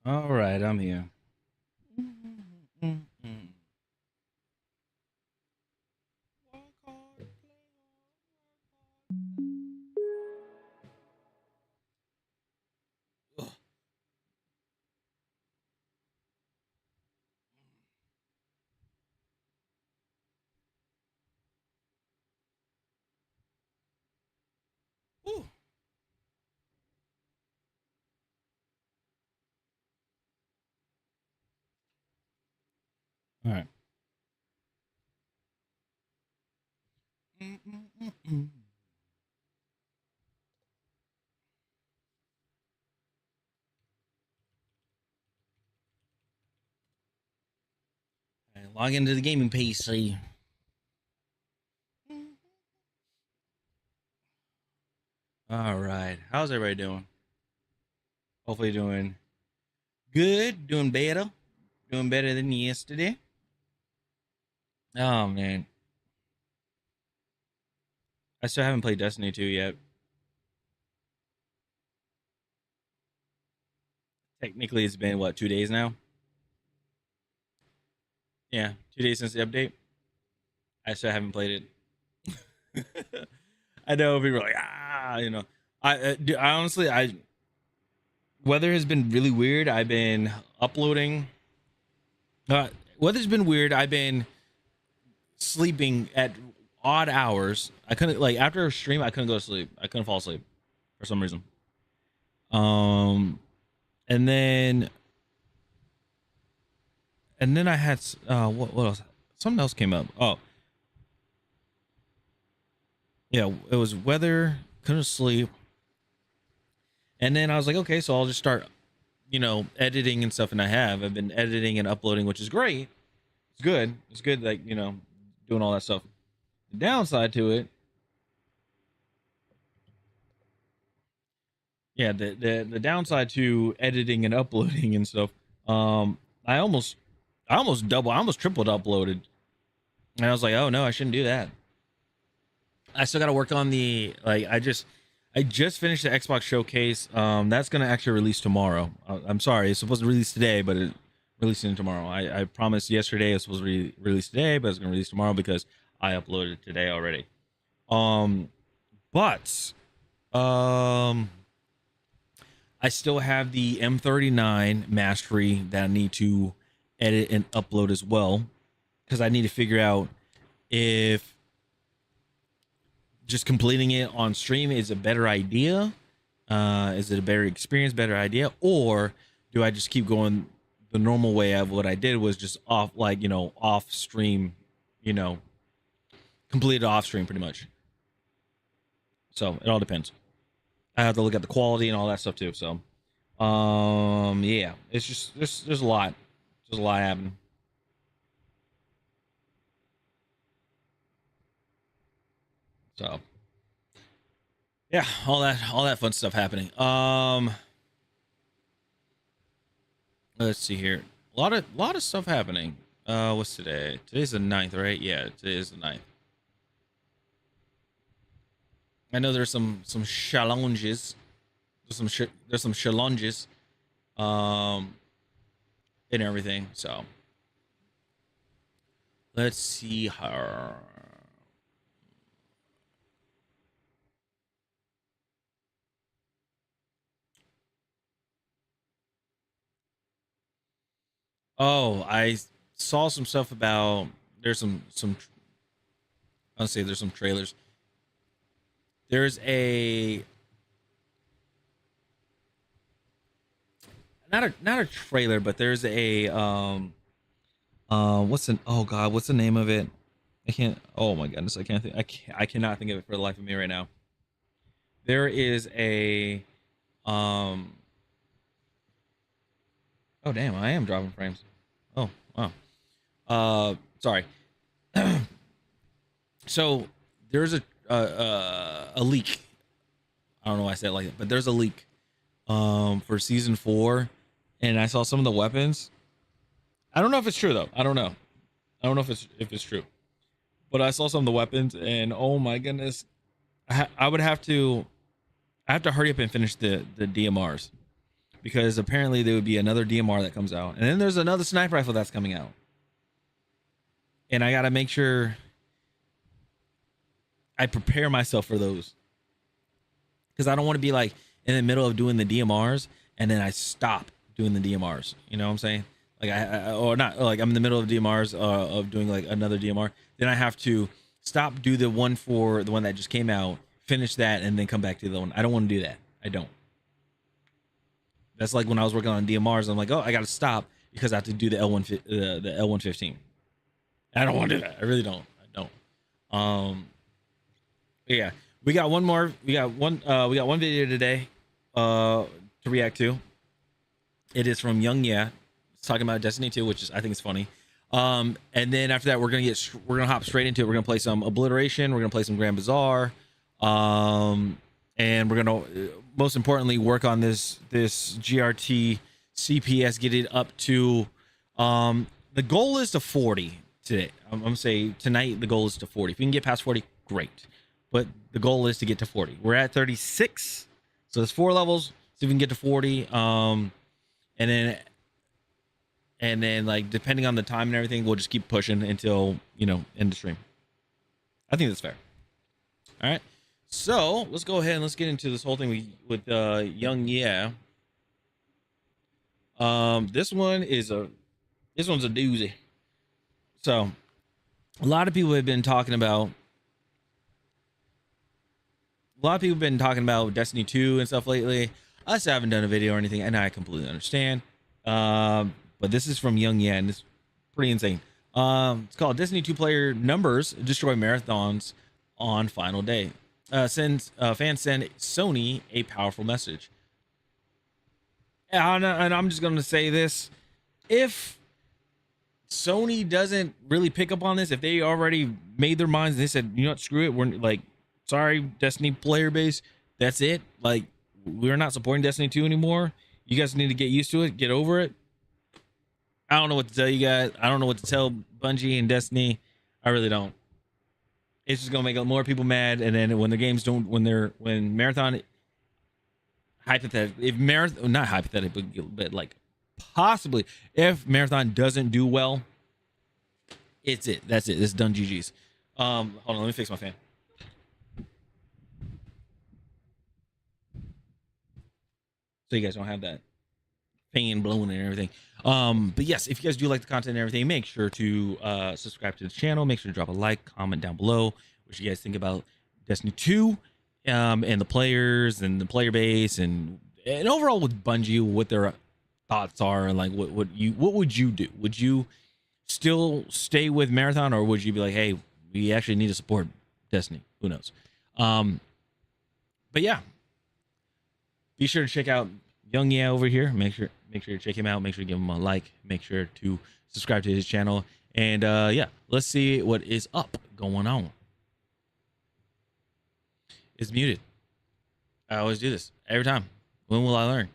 All right, I'm here. All right. Log into the gaming PC. All right. How's everybody doing? Hopefully doing good, doing better, doing better than yesterday. Oh man, I still haven't played Destiny 2 yet. Technically, it's been what 2 days now. Yeah, 2 days since the update. I still haven't played it. I know people are like, I honestly, I weather has been really weird. I've been uploading. Uh, Weather's been weird. I've been sleeping at odd hours. I couldn't like after a stream. I couldn't go to sleep. I couldn't fall asleep for some reason. Um, and then I had what else? Something else came up. Oh yeah, it was weather. Couldn't sleep. And then I was like, okay, so I'll just start, editing and stuff. And I've been editing and uploading, which is great. It's good. It's good, like doing all that stuff. The downside to it, yeah, the downside to editing and uploading and stuff. I almost tripled uploaded, and I was like, oh no, I shouldn't do that. I still got to work on the like. I just finished the Xbox showcase. That's gonna actually release tomorrow. I'm sorry, it's supposed to release today, but it releasing tomorrow. I promised yesterday it's supposed to release today, but it's gonna release tomorrow because I uploaded today already. Um, but um, I still have the M39 mastery that I need to edit and upload as well because I need to figure out if just completing it on stream is a better idea. Is it a better experience, better idea, or do I just keep going the normal way of what I did was just off, like off stream, you know, completed off stream pretty much. So it all depends. I have to look at the quality and all that stuff too. So, yeah, it's just there's a lot, there's a lot happening. So yeah, all that fun stuff happening. Let's see here. A lot of stuff happening. What's today? Today's the ninth, right? Yeah, today is the ninth. I know there's some challenges. There's some challenges um and everything. So let's see her. Oh, I saw some stuff about there's some I'll say there's some trailers. There's a not a trailer, but there's a what's an oh god, what's the name of it? I can't. Oh my goodness, I can't think. I cannot think of it for the life of me right now. There is a um. Oh damn, I am dropping frames. Oh wow. Sorry. So there's a leak. I don't know why I said it like that, but there's a leak for season 4, and I saw some of the weapons. I don't know if it's true though. I don't know. I don't know if it's true, but I saw some of the weapons, and oh my goodness, I would have to. I have to hurry up and finish the DMRs because apparently there would be another DMR that comes out, and then there's another sniper rifle that's coming out, and I got to make sure I prepare myself for those, because I don't want to be like in the middle of doing the DMRs and then I stop doing the DMRs. You know what I'm saying? Like or not, like I'm in the middle of DMRs of doing like another DMR. Then I have to stop, do the one for the one that just came out, finish that, and then come back to the one. I don't want to do that. I don't. That's like when I was working on DMRs. I'm like, oh, I got to stop because I have to do the L115. I don't want to do that. I really don't. I don't. Yeah, we got one more. We got one video today to react to. It is from Young Yeah. It's talking about Destiny 2, which is, I think it's funny. And then after that, we're gonna hop straight into it. We're gonna play some Obliteration. We're gonna play some Grand Bazaar. And we're gonna most importantly work on this GRT CPS, get it up to the goal is to 40 today. I'm gonna say tonight the goal is to 40. If we can get past 40, great. But the goal is to get to 40. We're at 36, so there's 4 levels. See if we can get to 40. And then like depending on the time and everything, we'll just keep pushing until, you know, end the stream. I think that's fair. All right, so let's go ahead and let's get into this whole thing with Young Yeah. This one's a doozy. So a lot of people have been talking about Destiny 2 and stuff lately. I still haven't done a video or anything, and I completely understand. But this is from Young Yeah, and it's pretty insane. It's called Destiny 2 player numbers destroy marathons on final day. Fans send Sony a powerful message. And I'm just going to say this. If Sony doesn't really pick up on this, if they already made their minds and they said, you know what, screw it, we're like, sorry, Destiny player base, that's it. Like, we're not supporting Destiny 2 anymore. You guys need to get used to it, get over it. I don't know what to tell you guys. I don't know what to tell Bungie and Destiny. I really don't. It's just gonna make more people mad, and then when the games don't, when Marathon, hypothetically, if Marathon, not hypothetically, but like possibly, if Marathon doesn't do well, it's it. That's it. It's done. GG's. Hold on, let me fix my fan. So you guys don't have that fan blowing and everything. But yes, if you guys do like the content and everything, make sure to subscribe to the channel. Make sure to drop a like, comment down below what you guys think about Destiny 2, and the players and the player base, and overall with Bungie, what their thoughts are, and like what would you do? Would you still stay with Marathon, or would you be like, hey, we actually need to support Destiny? Who knows? But yeah, be sure to check out Young Yeah over here. Make sure to check him out. Make sure to give him a like. Make sure to subscribe to his channel. And yeah, let's see what is up going on. It's muted. I always do this every time. When will I learn?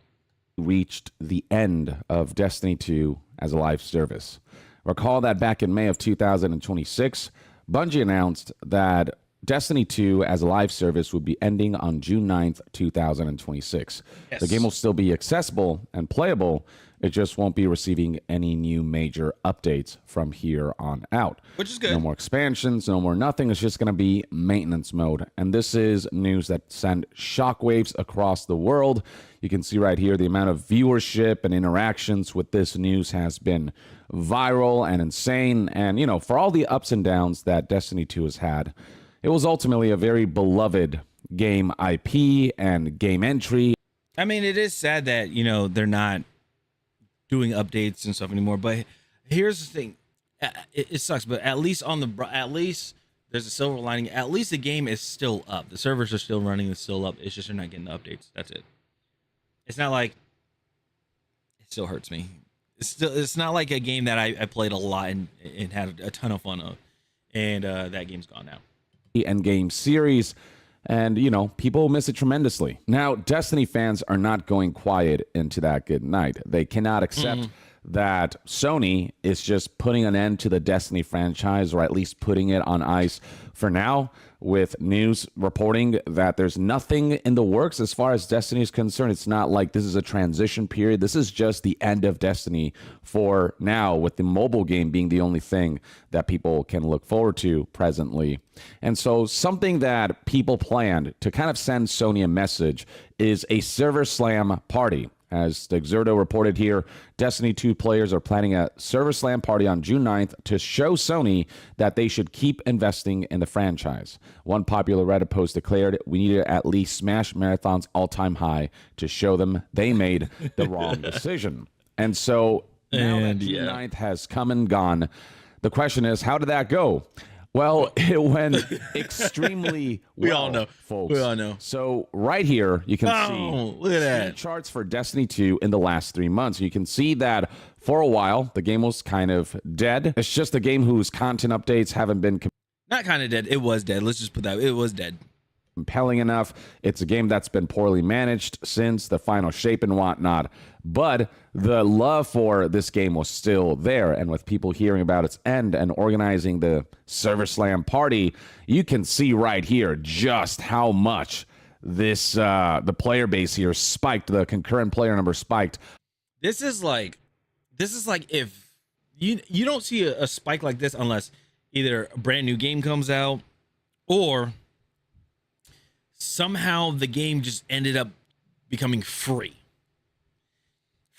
Reached the end of Destiny 2 as a live service. Recall that back in May of 2026, Bungie announced that Destiny 2 as a live service would be ending on June 9th, 2026. Yes. The game will still be accessible and playable. It just won't be receiving any new major updates from here on out. Which is good. No more expansions, no more nothing. It's just going to be maintenance mode. And this is news that sent shockwaves across the world. You can see right here the amount of viewership and interactions with this news has been viral and insane. And, you know, for all the ups and downs that Destiny 2 has had, it was ultimately a very beloved game IP and game entry. I mean, it is sad that, you know, they're not doing updates and stuff anymore. But here's the thing. It sucks, but at least there's a silver lining. At least the game is still up. The servers are still running. It's still up. It's just they're not getting the updates. That's it. It's not like, it still hurts me. It's not like a game that I played a lot and had a ton of fun of. And that game's gone now. End game series, and you know, people miss it tremendously. Now Destiny fans are not going quiet into that good night. They cannot accept that Sony is just putting an end to the Destiny franchise, or at least putting it on ice for now. with news reporting that there's nothing in the works as far as Destiny is concerned. It's not like this is a transition period. This is just the end of Destiny for now, with the mobile game being the only thing that people can look forward to presently. And so something that people planned to kind of send Sony a message is a Server Slam party. As the Exerto reported here, Destiny 2 players are planning a Server Slam party on June 9th to show Sony that they should keep investing in the franchise. One popular Reddit post declared, "We need to at least smash Marathon's all-time high to show them they made the wrong decision." And so now that June 9th has come and gone, the question is, how did that go? Well, it went extremely well. We all know, folks. We all know. So right here, you can look at that. charts for Destiny 2 in the last 3 months. You can see that for a while, the game was kind of dead. It's just a game whose content updates haven't been not kind of dead. It was dead. Let's just put that. It was dead. Compelling enough. It's a game that's been poorly managed since the final shape and whatnot, but the love for this game was still there. And with people hearing about its end and organizing the Server Slam party, you can see right here just how much this the player base here spiked. The concurrent player number spiked. This is like if you don't see a spike like this unless either a brand new game comes out or somehow the game just ended up becoming free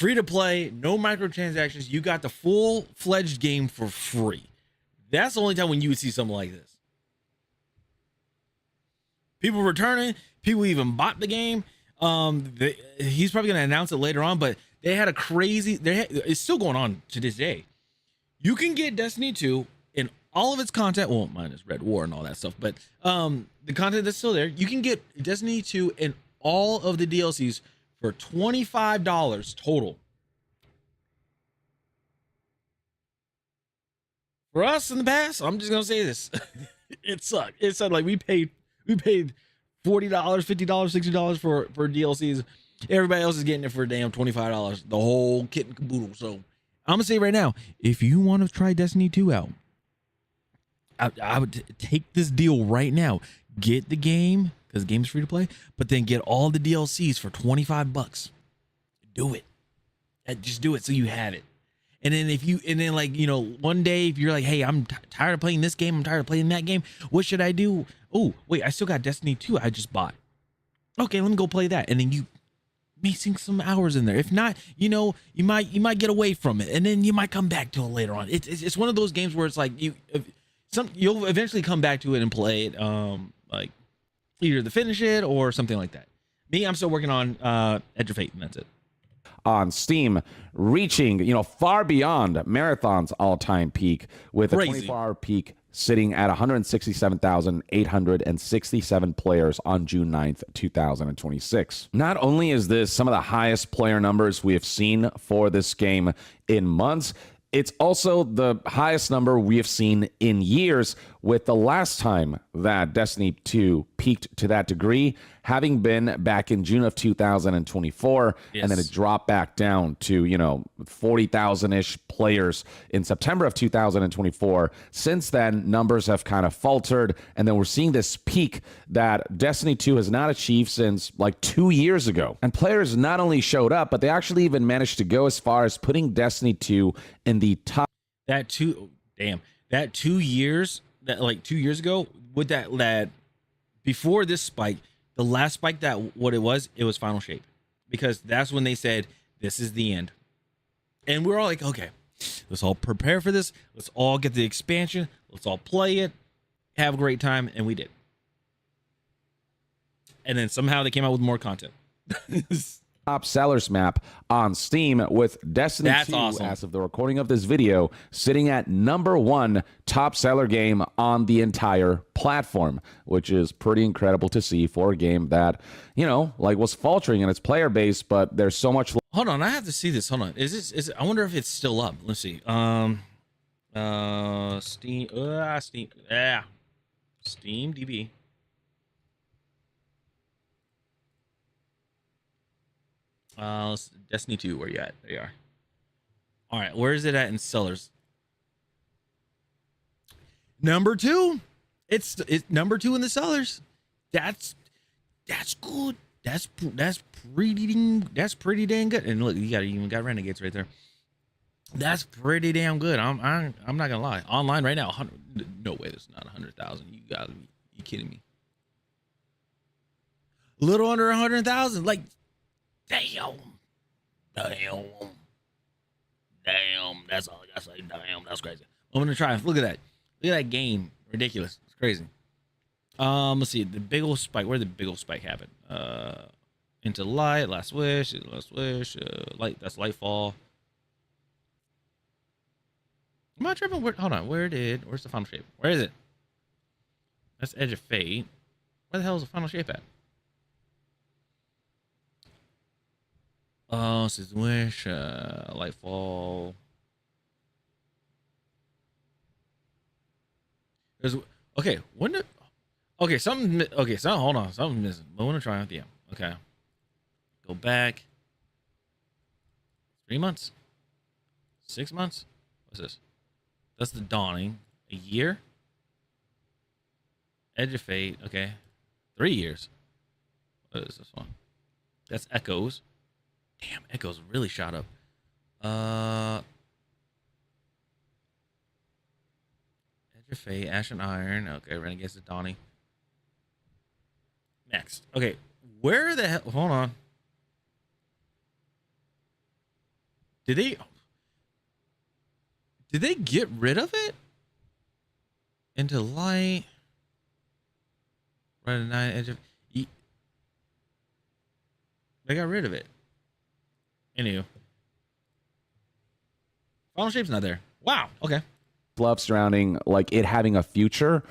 to play, no microtransactions. You got the full-fledged game for free. That's the only time when you would see something like this. People returning, people even bought the game. He's probably going to announce it later on, but they had a crazy, it's still going on to this day. You can get Destiny 2 in all of its content, well, minus Red War and all that stuff, but the content that's still there, you can get Destiny 2 and all of the DLCs for $25 total. For us in the past, I'm just gonna say this. It sucked. It sucked. Like we paid $40, $50, $60 for DLCs. Everybody else is getting it for a damn $25. The whole kit and caboodle. So I'm gonna say right now, if you want to try Destiny 2 out, I would take this deal right now. Get the game, because the game's free to play, but then get all the DLCs for $25. Do it. Just do it so you have it. And then like, you know, one day if you're like, hey, I'm tired of playing this game, I'm tired of playing that game, what should I do? Oh, wait, I still got Destiny 2 I just bought. Okay, let me go play that. And then you may sink some hours in there. If not, you know, you might get away from it, and then you might come back to it later on. It's one of those games where it's like you'll eventually come back to it and play it, like either to finish it or something like that. Me, I'm still working on Edge of Fate, and that's it. On Steam, reaching, you know, far beyond Marathon's all-time peak, with a 24-hour peak sitting at 167,867 players on June 9th, 2026. Not only is this some of the highest player numbers we have seen for this game in months, it's also the highest number we have seen in years, with the last time that Destiny 2 peaked to that degree having been back in June of 2024, yes. And then it dropped back down to, you know, 40,000-ish players in September of 2024. Since then, numbers have kind of faltered, and then we're seeing this peak that Destiny 2 has not achieved since like 2 years ago. And players not only showed up, but they actually even managed to go as far as putting Destiny 2 in the top. That 2 years, that like 2 years ago, with that before this spike, the last spike, that what it was Final Shape, because that's when they said this is the end, and we're all like, okay, let's all prepare for this, let's all get the expansion, let's all play it, have a great time, and we did. And then somehow they came out with more content. Top sellers map on Steam, with Destiny 2, awesome, as of the recording of this video, sitting at #1 top seller game on the entire platform, which is pretty incredible to see for a game that, you know, like was faltering in its player base, but there's so much. Hold on, I have to see this. Hold on, is I wonder if it's still up. Let's see. Steam DB. Destiny 2, where you at? There you are. All right, where is it at in sellers? #2. It's number 2 in the sellers. That's good. That's pretty dang good. And look, you even got Renegades right there. That's pretty damn good. I'm not gonna lie. Online right now, 100. No way, that's not 100,000. You gotta be, you kidding me? A little under 100,000. Like, damn. That's all I gotta say. Damn, that's crazy. I'm gonna try. Look at that. Look at that game. Ridiculous. It's crazy. Let's see. The big old spike. Where did the big old spike happen? Into light. Last wish. Light. That's Lightfall. Am I tripping? Hold on. Where's the final shape? Where is it? That's Edge of Fate. Where the hell is the final shape at? Oh, this is Wish, Lightfall. There's okay. When did something? Okay, so hold on, something missing. I want to try out the okay. Go back. 3 months, 6 months. What's this? That's the Dawning. A year. Edge of Fate. Okay, 3 years. What is this one? That's Echoes. Damn, Echoes really shot up. Edge of Fate, Ash and Iron. Okay, Renegades the Donnie. Next. Okay, where the hell? Hold on. Did they get rid of it? Into Light. Right at 9 Edge of. They got rid of it. Anywho, final shape's not there. Wow. Okay. Fluff surrounding like it having a future,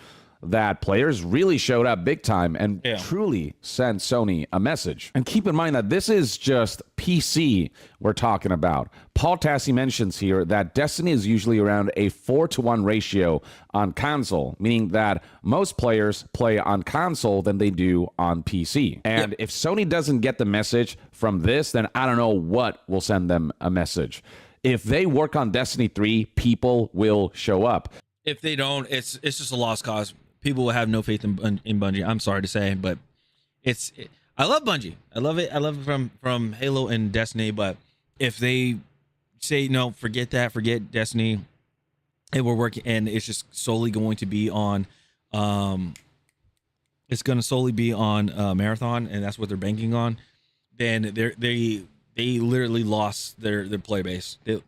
that players really showed up big time and truly sent Sony a message. And keep in mind that this is just PC we're talking about. Paul Tassi mentions here that Destiny is usually around a 4-to-1 ratio on console, meaning that most players play on console than they do on PC. And if Sony doesn't get the message from this, then I don't know what will send them a message. If they work on Destiny 3, people will show up. If they don't, it's just a lost cause. People will have no faith in Bungie. I'm sorry to say, but I love Bungie. I love it. I love it from Halo and Destiny. But if they say no, forget that, forget Destiny, and we're working, and it's just solely going to be on, it's going to solely be on Marathon, and that's what they're banking on. Then they literally lost their player base. They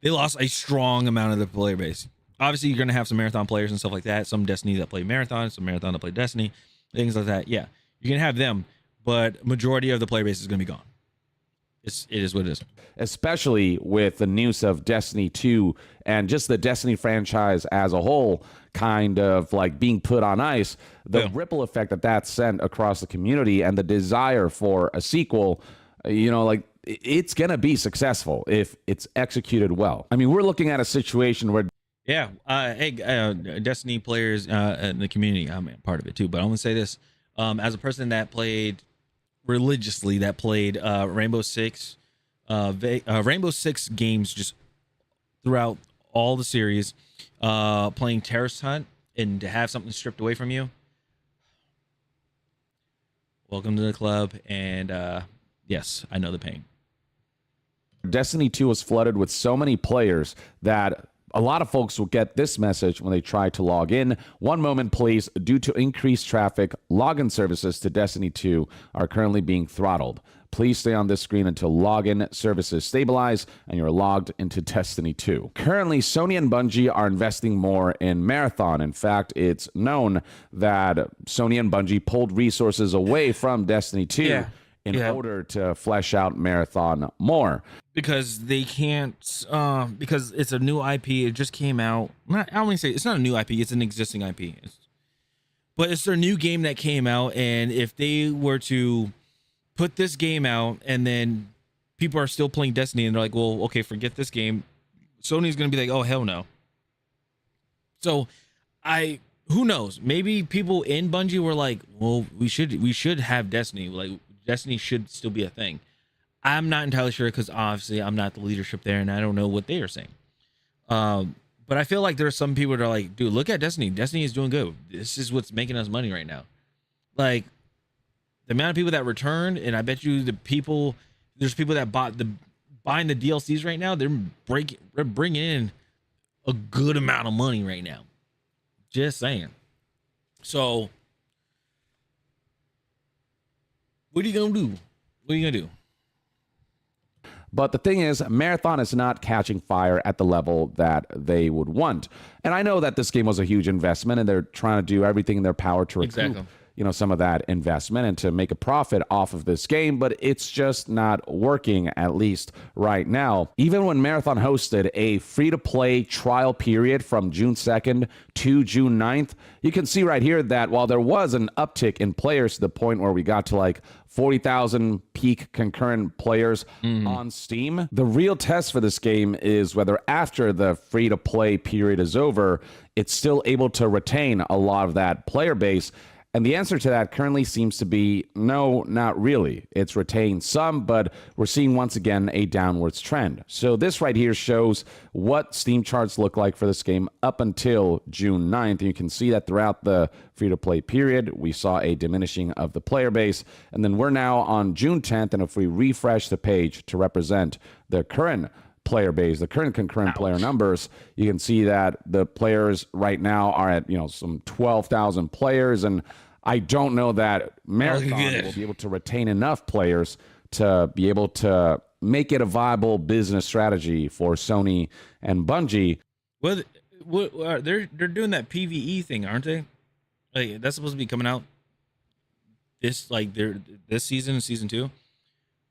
lost a strong amount of the player base. Obviously, you're going to have some Marathon players and stuff like that. Some Destiny that play Marathon, some Marathon that play Destiny, things like that. Yeah, you're going to have them, but majority of the player base is going to be gone. It is what it is. Especially with the news of Destiny 2 and just the Destiny franchise as a whole kind of like being put on ice, the ripple effect that sent across the community and the desire for a sequel, like it's going to be successful if it's executed well. I mean, we're looking at a situation where hey, Destiny players in the community, I'm part of it too. But I want to say this: as a person that played religiously, Rainbow Six games just throughout all the series, playing Terrorist Hunt, and to have something stripped away from you, welcome to the club. And yes, I know the pain. Destiny 2 was flooded with so many players that a lot of folks will get this message when they try to log in. One moment, please. Due to increased traffic, login services to Destiny 2 are currently being throttled. Please stay on this screen until login services stabilize and you're logged into Destiny 2. Currently, Sony and Bungie are investing more in Marathon. In fact, it's known that Sony and Bungie pulled resources away from Destiny 2 in order to flesh out Marathon more. Because they can't, because it's a new IP. It just came out. I don't want to say it's not a new IP. It's an existing IP. But it's their new game that came out. And if they were to put this game out and then people are still playing Destiny and they're like, well, okay, forget this game, Sony's going to be like, oh, hell no. So who knows? Maybe people in Bungie were like, well, we should have Destiny. Like, Destiny should still be a thing. I'm not entirely sure because obviously I'm not the leadership there and I don't know what they are saying. But I feel like there's some people that are like, dude, look at Destiny. Destiny is doing good. This is what's making us money right now. Like the amount of people that returned, and I bet you there's people that buying the DLCs right now. They're bringing in a good amount of money right now. Just saying. So, what are you gonna do? What are you gonna do? But the thing is, Marathon is not catching fire at the level that they would want. And I know that this game was a huge investment, and they're trying to do everything in their power to recoup, some of that investment and to make a profit off of this game, but it's just not working, at least right now. Even when Marathon hosted a free-to-play trial period from June 2nd to June 9th, you can see right here that while there was an uptick in players to the point where we got to like 40,000 peak concurrent players on Steam, the real test for this game is whether after the free-to-play period is over, it's still able to retain a lot of that player base. And the answer to that currently seems to be no, not really. It's retained some, but we're seeing once again a downwards trend. So this right here shows what Steam charts look like for this game up until June 9th. And you can see that throughout the free-to-play period, we saw a diminishing of the player base. And then we're now on June 10th, and if we refresh the page to represent the current player base, the current concurrent player numbers, you can see that the players right now are at some 12,000 players, and I don't know that Marathon will be able to retain enough players to be able to make it a viable business strategy for Sony and Bungie. Well, they're doing that PvE thing, aren't they? Like that's supposed to be coming out this season, season 2.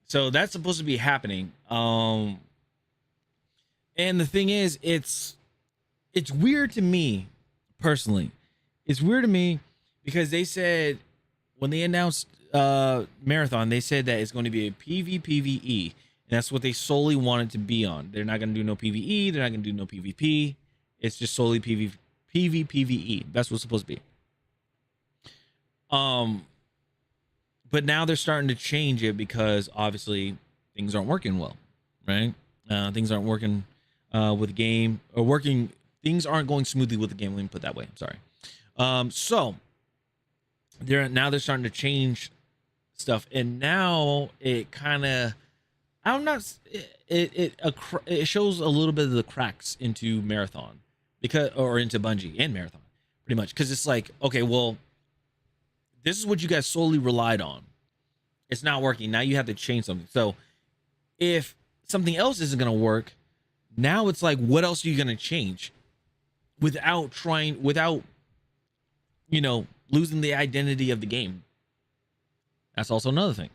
So that's supposed to be happening. And the thing is, it's weird to me personally. It's weird to me because they said when they announced Marathon, they said that it's going to be a PvPvE, and that's what they solely wanted to be on. They're not going to do no PvE. They're not going to do no PvP. It's just solely PvPvE. That's what's supposed to be. But now they're starting to change it because obviously things aren't working well, right? Things aren't working with the game or working. Things aren't going smoothly with the game. Let me put it that way. I'm sorry. So they're starting to change stuff, and now it kind of, it shows a little bit of the cracks into Marathon into Bungie and Marathon pretty much. Cause it's like, okay, well, this is what you guys solely relied on. It's not working. Now you have to change something. So if something else isn't going to work, now it's like, what else are you going to change without losing the identity of the game? That's also another thing.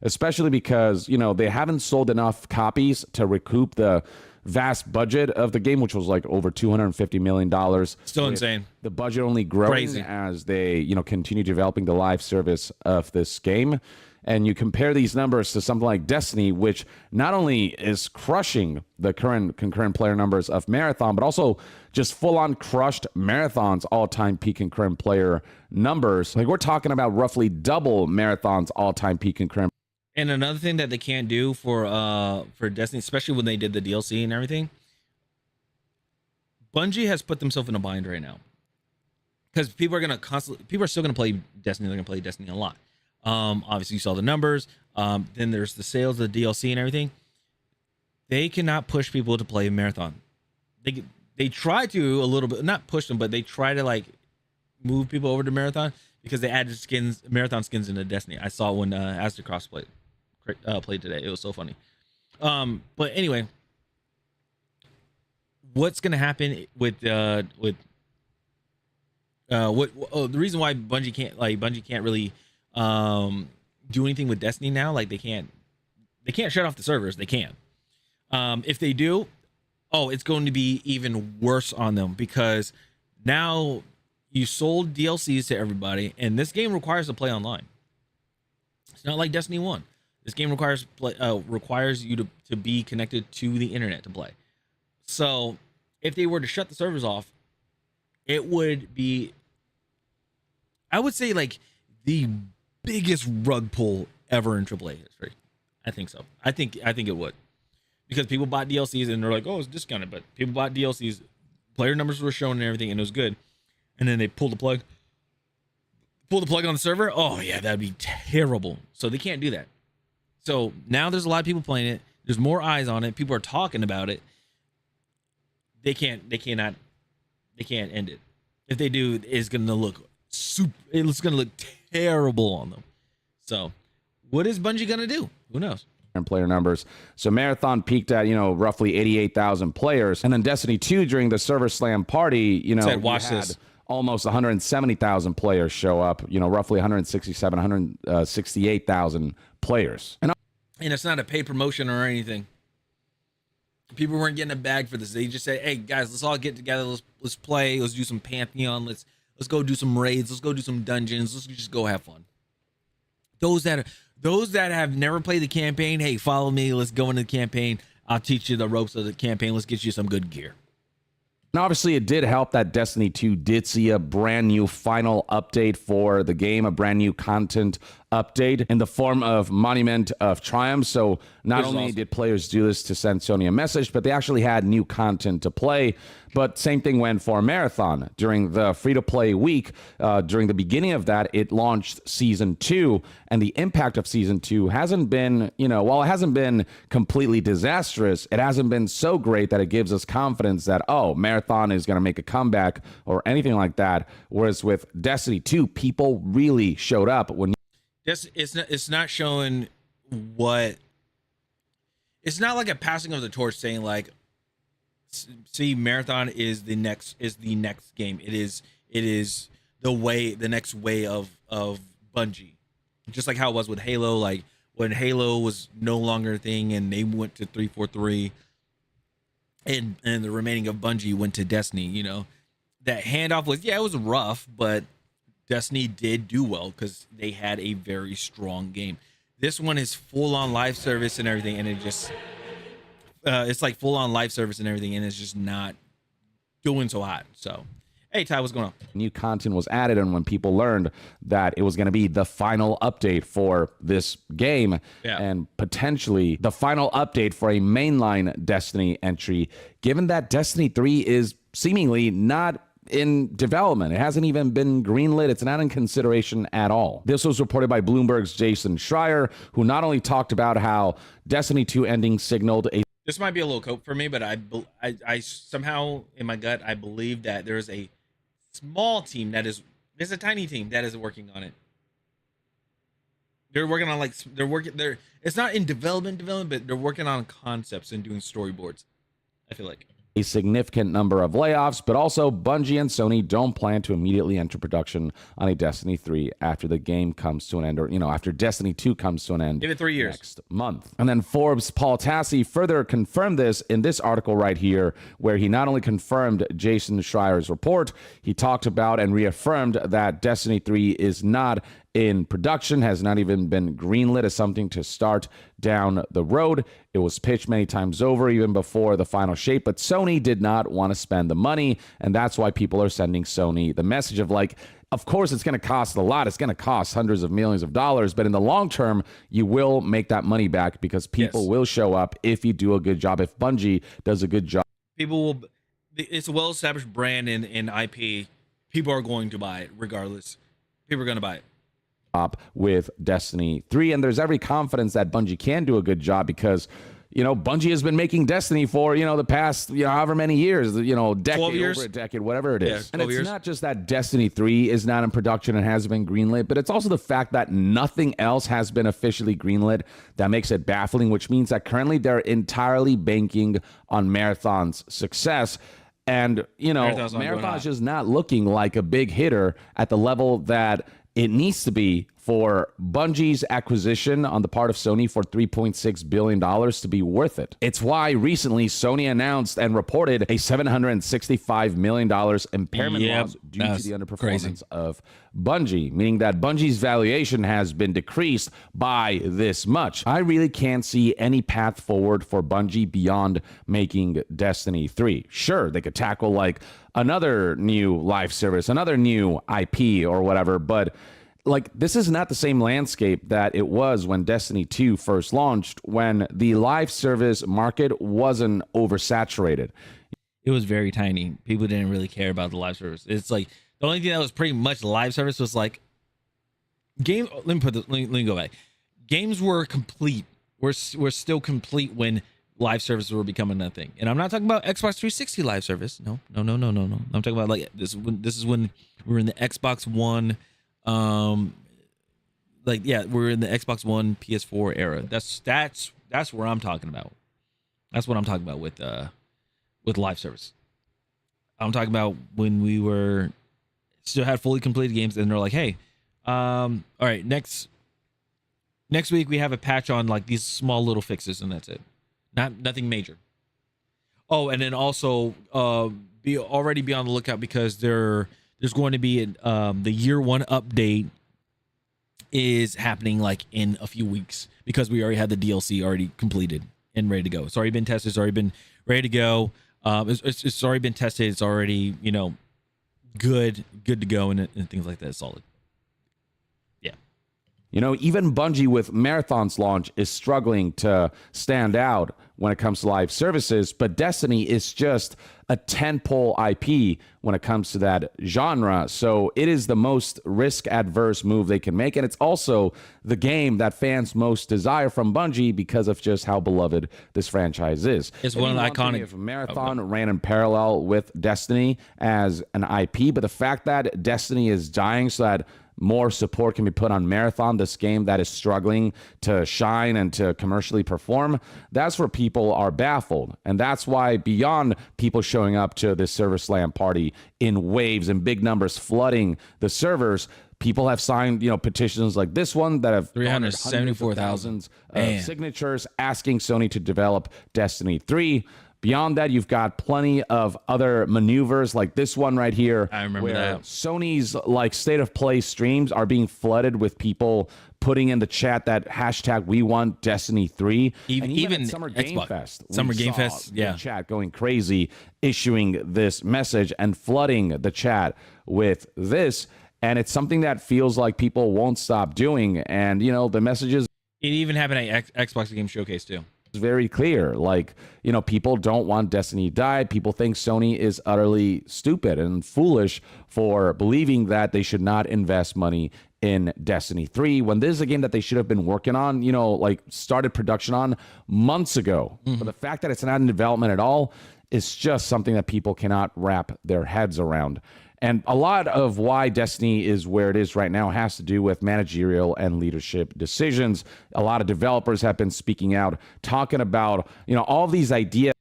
Especially because, they haven't sold enough copies to recoup the vast budget of the game, which was like over $250 million. Still insane. The budget only growing Crazy. as they, continue developing the live service of this game. And you compare these numbers to something like Destiny, which not only is crushing the current concurrent player numbers of Marathon, but also just full-on crushed Marathon's all-time peak concurrent player numbers. Like, we're talking about roughly double Marathon's all-time peak concurrent. And another thing that they can't do for Destiny, especially when they did the DLC and everything, Bungie has put themselves in a bind right now. Because people are still gonna play Destiny. They're gonna play Destiny a lot. Obviously you saw the numbers. Then there's the sales of the DLC and everything. They cannot push people to play Marathon. They try to a little bit, not push them, but they try to like move people over to Marathon because they added Marathon skins into Destiny. I saw when Aztecross played today. It was so funny. But anyway, what's gonna happen with the reason why Bungie can't really do anything with Destiny now? Like they can't shut off the servers. They can. If they do, it's going to be even worse on them because now you sold DLCs to everybody, and this game requires to play online. It's not like Destiny 1. This game requires you to be connected to the internet to play. So if they were to shut the servers off, it would be, I would say, like the biggest rug pull ever in AAA history. I think so. I think it would. because people bought DLCs and they're like, oh, it's discounted, but people bought DLCs, player numbers were shown and everything, and it was good. And then they pulled the plug on the server. Oh yeah, that'd be terrible. So they can't do that. So now there's a lot of people playing it. There's more eyes on it. People are talking about it. They can't end it. If they do, it's gonna look it's gonna look terrible on them. So what is Bungie gonna do? Who knows? And player numbers. So Marathon peaked at, roughly 88,000 players. And then Destiny 2 during the server slam party, Watch this. Almost 170,000 players show up, roughly 168,000 players. And it's not a paid promotion or anything. People weren't getting a bag for this. They just say, hey guys, let's all get together. Let's play. Let's do some Pantheon. Let's go do some raids. Let's go do some dungeons. Let's just go have fun. Those that have never played the campaign, hey, follow me. Let's go into the campaign. I'll teach you the ropes of the campaign. Let's get you some good gear. And obviously, it did help that Destiny 2 did see a brand new final update for the game, a brand new content update in the form of Monument of Triumph. So not only did players do this to send Sony a message, but they actually had new content to play. But same thing went for Marathon. During the free-to-play week, during the beginning of that, it launched Season 2. And the impact of Season 2 hasn't been, while it hasn't been completely disastrous, it hasn't been so great that it gives us confidence that, oh, Marathon is going to make a comeback or anything like that. Whereas with Destiny 2, people really showed up when... It's not showing what... It's not like a passing of the torch saying like, see, Marathon is the next game. It is the next way of Bungie. Just like how it was with Halo, like when Halo was no longer a thing and they went to 343 and the remaining of Bungie went to Destiny, that handoff was, it was rough, but Destiny did do well because they had a very strong game. This one is full on live service and everything, and it just it's like full on live service and everything, and it's just not doing so hot. So, hey Ty, what's going on? New content was added, and when people learned that it was going to be the final update for this game, and potentially the final update for a mainline Destiny entry, given that Destiny 3 is seemingly not in development. It hasn't even been greenlit. It's not in consideration at all. This was reported by Bloomberg's Jason Schreier, who not only talked about how Destiny 2 ending signaled a... This might be a little cope for me, but I somehow in my gut, I believe that there's a small team there's a tiny team that is working on it. They're working on it's not in development, but they're working on concepts and doing storyboards. I feel like a significant number of layoffs, but also Bungie and Sony don't plan to immediately enter production on a Destiny 3 after the game comes to an end, or, after Destiny 2 comes to an end. Give it 3 years. Next month. And then Forbes' Paul Tassi further confirmed this in this article right here, where he not only confirmed Jason Schreier's report, he talked about and reaffirmed that Destiny 3 is not in production, has not even been greenlit as something to start down the road. It was pitched many times over, even before the final shape, but Sony did not want to spend the money, and that's why people are sending Sony the message of like, of course it's going to cost a lot. It's going to cost hundreds of millions of dollars, but in the long term, you will make that money back because people will show up if you do a good job, if Bungie does a good job. People will... It's a well-established brand in IP. People are going to buy it regardless. People are going to buy it with Destiny 3, and there's every confidence that Bungie can do a good job because Bungie has been making Destiny for the past however many years, decade, years? over a decade, whatever it is. And it's years. not just that Destiny 3 is not in production and hasn't been greenlit, but it's also the fact that nothing else has been officially greenlit that makes it baffling, which means that currently they're entirely banking on Marathon's success. And Marathon's just not looking like a big hitter at the level that it needs to be for Bungie's acquisition on the part of Sony for $3.6 billion to be worth it. It's why recently Sony announced and reported a $765 million impairment loss due to the underperformance of Bungie, meaning that Bungie's valuation has been decreased by this much. I really can't see any path forward for Bungie beyond making Destiny 3. Sure, they could tackle like another new live service, another new IP or whatever, but like this is not the same landscape that it was when Destiny 2 first launched, when the live service market wasn't oversaturated. It was very tiny. People didn't really care about the live service. It's like the only thing that was pretty much live service was like game. Let me go back. Games were complete. We're still complete when live services were becoming a thing. And I'm not talking about Xbox 360 live service. No. I'm talking about like this is when we're in the Xbox One. Like yeah, we're in the Xbox One PS4 era. That's where I'm talking about. That's what I'm talking about with live service. I'm talking about when we were still had fully completed games, and they're like, hey, all right, next week we have a patch on like these small little fixes, and that's it. Nothing major. Oh, and then also be on the lookout because there's going to be the year one update is happening like in a few weeks because we already had the DLC already completed and ready to go. It's already been tested. It's already been ready to go. It's already been tested. It's already good to go and things like that. It's solid. Even Bungie with Marathon's launch is struggling to stand out when it comes to live services, but Destiny is just a tentpole IP when it comes to that genre. So it is the most risk-adverse move they can make, and it's also the game that fans most desire from Bungie because of just how beloved this franchise is. It's one of the iconic. If Marathon ran in parallel with Destiny as an IP, but the fact that Destiny is dying so that more support can be put on Marathon, this game that is struggling to shine and to commercially perform, that's where people are baffled. And that's why beyond people showing up to this server slam party in waves and big numbers flooding the servers, people have signed, petitions like this one that have 374,000 signatures asking Sony to develop Destiny 3. Beyond that, you've got plenty of other maneuvers like this one right here. I remember where that. Sony's like state of play streams are being flooded with people putting in the chat that hashtag we want Destiny 3. Even at Summer Game Xbox. Fest. Summer we Game saw Fest, the yeah. chat going crazy, issuing this message and flooding the chat with this. And it's something that feels like people won't stop doing. And, the messages. It even happened at Xbox Game Showcase too. Very clear. Like, people don't want Destiny to die. People think Sony is utterly stupid and foolish for believing that they should not invest money in Destiny 3 when this is a game that they should have been working on, like started production on months ago. But the fact that it's not in development at all is just something that people cannot wrap their heads around. And a lot of why Destiny is where it is right now has to do with managerial and leadership decisions. A lot of developers have been speaking out, talking about, all these ideas.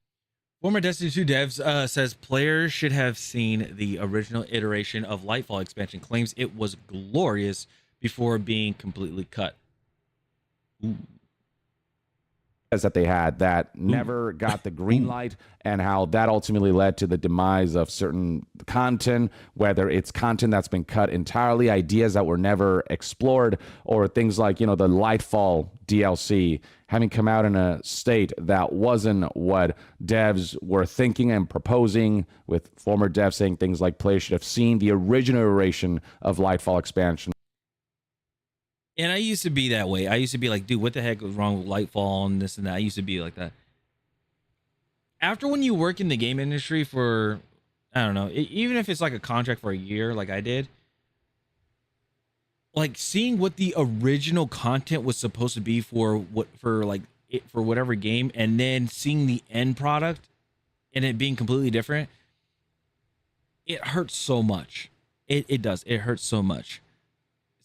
Former Destiny 2 devs says players should have seen the original iteration of Lightfall expansion. Claims it was glorious before being completely cut. Ooh. That they had that never got the green light, and how that ultimately led to the demise of certain content, whether it's content that's been cut entirely, ideas that were never explored, or things like, the Lightfall DLC having come out in a state that wasn't what devs were thinking and proposing, with former devs saying things like players should have seen the original iteration of Lightfall expansion. And I used to be that way. I used to be like, dude, what the heck was wrong with Lightfall and this and that? I used to be like that. After when you work in the game industry for, I don't know, even if it's like a contract for a year, like I did, like seeing what the original content was supposed to be for whatever game, and then seeing the end product and it being completely different, it hurts so much. It does. It hurts so much.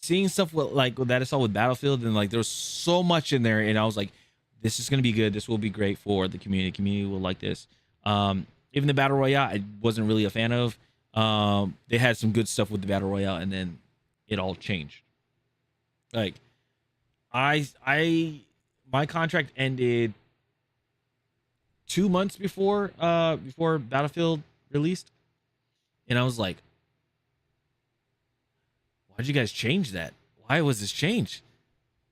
Seeing stuff like that I saw with Battlefield, and like there was so much in there, and I was like, this is going to be good. This will be great for the community. Community will like this. Even the Battle Royale, I wasn't really a fan of. They had some good stuff with the Battle Royale, and then it all changed. Like, my contract ended 2 months before Battlefield released, and I was like, why'd you guys change that? Why was this changed?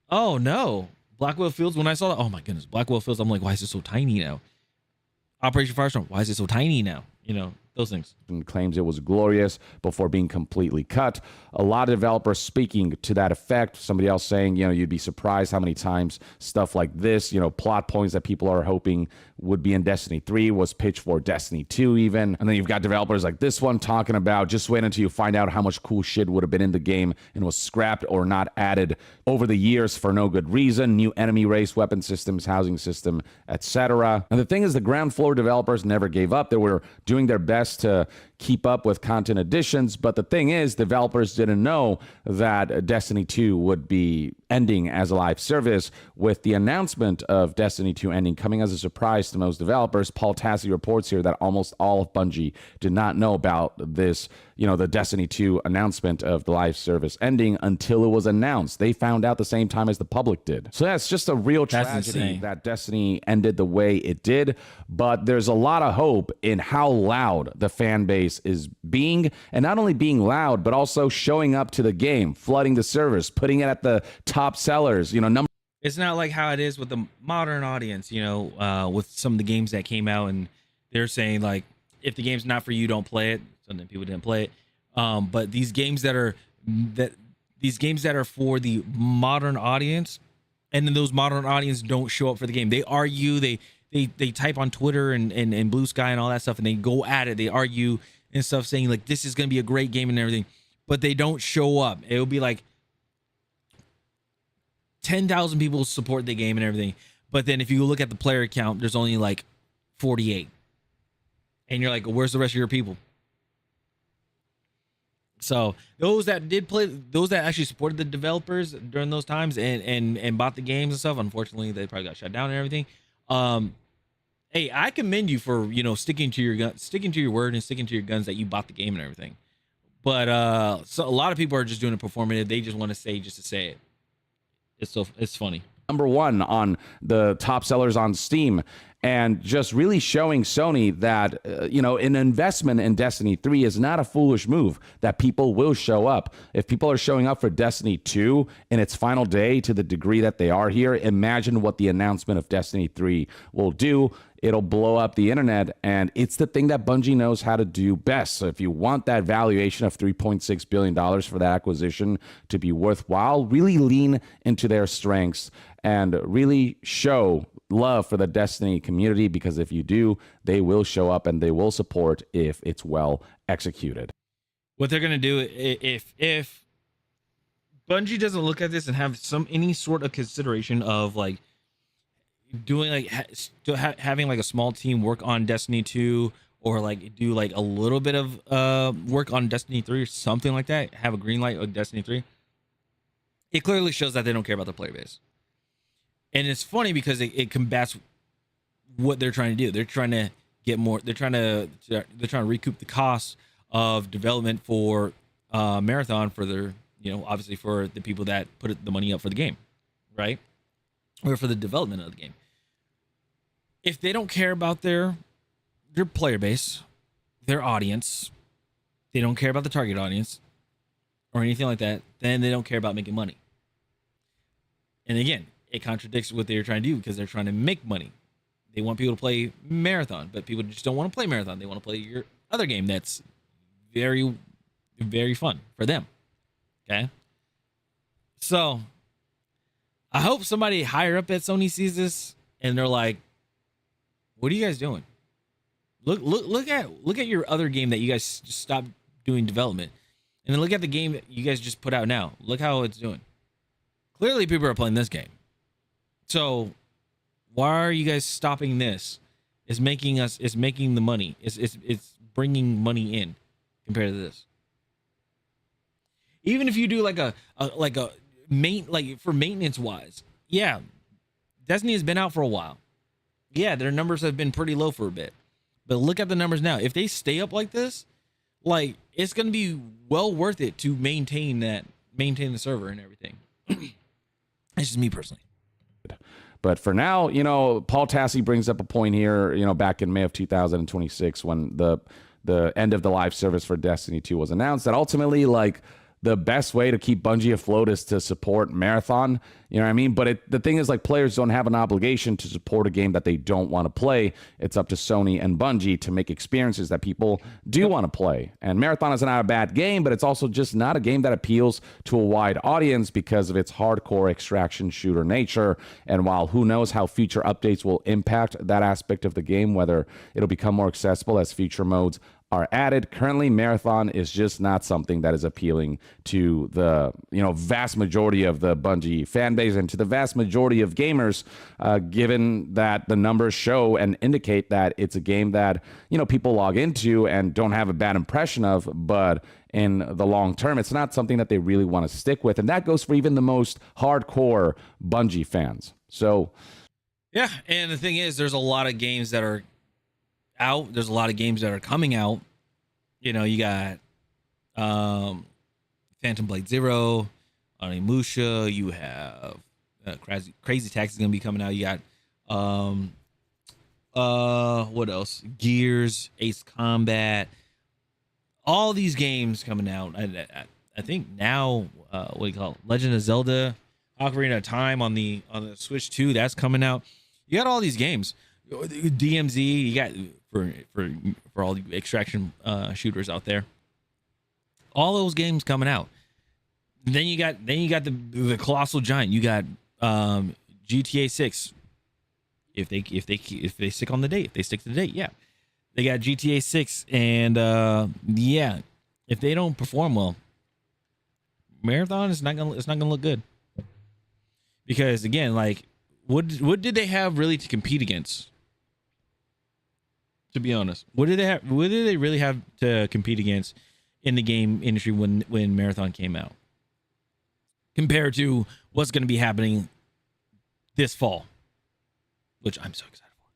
Oh no, Blackwell Fields. When I saw that, oh my goodness, Blackwell Fields. I'm like, why is it so tiny now? Operation Firestorm. Why is it so tiny now? those things. And claims it was glorious before being completely cut. A lot of developers speaking to that effect. Somebody else saying, you'd be surprised how many times stuff like this, plot points that people are hoping would be in Destiny 3 was pitched for Destiny 2 even. And then you've got developers like this one talking about just wait until you find out how much cool shit would have been in the game and was scrapped or not added over the years for no good reason. New enemy race, weapon systems, housing system, etc. And the thing is, the ground floor developers never gave up. They were doing their best to keep up with content additions, but the thing is, developers didn't know that Destiny 2 would be ending as a live service. With the announcement of Destiny 2 ending coming as a surprise to most developers, Paul Tassi reports here that almost all of Bungie did not know about this, the Destiny 2 announcement of the live service ending until it was announced. They found out the same time as the public did. So that's just a real tragedy that Destiny ended the way it did, but there's a lot of hope in how loud the fan base is being, and not only being loud, but also showing up to the game, flooding the servers, putting it at the top sellers, It's not like how it is with the modern audience, with some of the games that came out and they're saying like, if the game's not for you, don't play it. So then people didn't play it. But these games that are for the modern audience, and then those modern audience don't show up for the game. They argue, they type on Twitter and Blue Sky and all that stuff, and they go at it. They argue and stuff saying like, this is going to be a great game and everything, but they don't show up. It will be like 10,000 people support the game and everything. But then if you look at the player count, there's only like 48. And you're like, where's the rest of your people? So those that did play, those that actually supported the developers during those times and bought the games and stuff, unfortunately, they probably got shut down and everything. Hey, I commend you for, sticking to your word and sticking to your guns that you bought the game and everything. But so a lot of people are just doing it performative. They just want to say just to say it. It's funny. Number one on the top sellers on Steam, and just really showing Sony that, an investment in Destiny 3 is not a foolish move, that people will show up. If people are showing up for Destiny 2 in its final day to the degree that they are here, imagine what the announcement of Destiny 3 will do. It'll blow up the internet, and it's the thing that Bungie knows how to do best. So if you want that valuation of $3.6 billion for that acquisition to be worthwhile, really lean into their strengths and really show love for the Destiny community, because if you do, they will show up and they will support if it's well executed. What they're going to do if Bungie doesn't look at this and have any sort of consideration of like doing like having like a small team work on Destiny 2, or like do like a little bit of work on Destiny 3 or something like that, have a green light on Destiny 3, it clearly shows that they don't care about the player base. And it's funny because it combats what they're trying to do. They're trying to get more, they're trying to recoup the cost of development for Marathon, for their, obviously for the people that put the money up for the game, right? Or for the development of the game. If they don't care about their player base, their audience, they don't care about the target audience or anything like that, then they don't care about making money. And again, it contradicts what they're trying to do, because they're trying to make money. They want people to play Marathon, but people just don't want to play Marathon. They want to play your other game that's very, very fun for them. Okay? So I hope somebody higher up at Sony sees this and they're like, what are you guys doing? Look at your other game that you guys just stopped doing development. And then look at the game that you guys just put out now. Look how it's doing. Clearly people are playing this game. So why are you guys stopping this? It's making the money. It's bringing money in compared to this. Even if you do like a for maintenance wise, yeah, Destiny has been out for a while. Yeah, their numbers have been pretty low for a bit, but look at the numbers now. If they stay up like this, like it's going to be well worth it to maintain the server and everything. It's just me personally. But for now, Paul Tassi brings up a point here, back in May of 2026 when the end of the live service for Destiny 2 was announced, that ultimately, like, the best way to keep Bungie afloat is to support Marathon. You know what I mean? But the thing is, like, players don't have an obligation to support a game that they don't want to play. It's up to Sony and Bungie to make experiences that people do want to play. And Marathon is not a bad game, but it's also just not a game that appeals to a wide audience because of its hardcore extraction shooter nature. And while who knows how future updates will impact that aspect of the game, whether it'll become more accessible as future modes are added, currently Marathon is just not something that is appealing to the vast majority of the Bungie fan base and to the vast majority of gamers, given that the numbers show and indicate that it's a game that people log into and don't have a bad impression of, but in the long term it's not something that they really want to stick with, and that goes for even the most hardcore Bungie fans. So yeah, and the thing is, there's a lot of games that are out. There's a lot of games that are coming out. You got Phantom Blade Zero, Onimusha. You have Crazy Taxi is gonna be coming out. You got what else? Gears, Ace Combat. All these games coming out. I think now what do you call it? Legend of Zelda, Ocarina of Time on the Switch 2. That's coming out. You got all these games. DMZ, you got for all the extraction shooters out there. All those games coming out. Then you got the colossal giant. You got GTA 6. If they stick on the date, if they stick to the date, yeah. They got GTA 6, and yeah, if they don't perform well, Marathon is not gonna look good. Because again, like, what did they have really to compete against? To be honest, what did they really have to compete against in the game industry when Marathon came out, compared to what's going to be happening this fall, which I'm so excited for.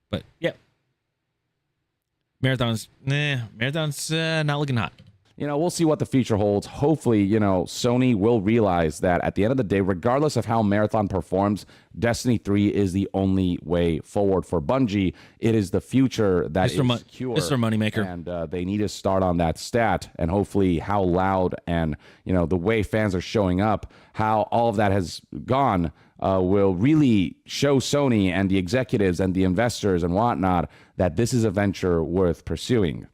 But yeah, Marathon's not looking hot. We'll see what the future holds. Hopefully, Sony will realize that at the end of the day, regardless of how Marathon performs, Destiny 3 is the only way forward for Bungie. It is the future that is secure. Mr. Moneymaker. And they need to start on that stat. And hopefully how loud and, the way fans are showing up, how all of that has gone, will really show Sony and the executives and the investors and whatnot that this is a venture worth pursuing.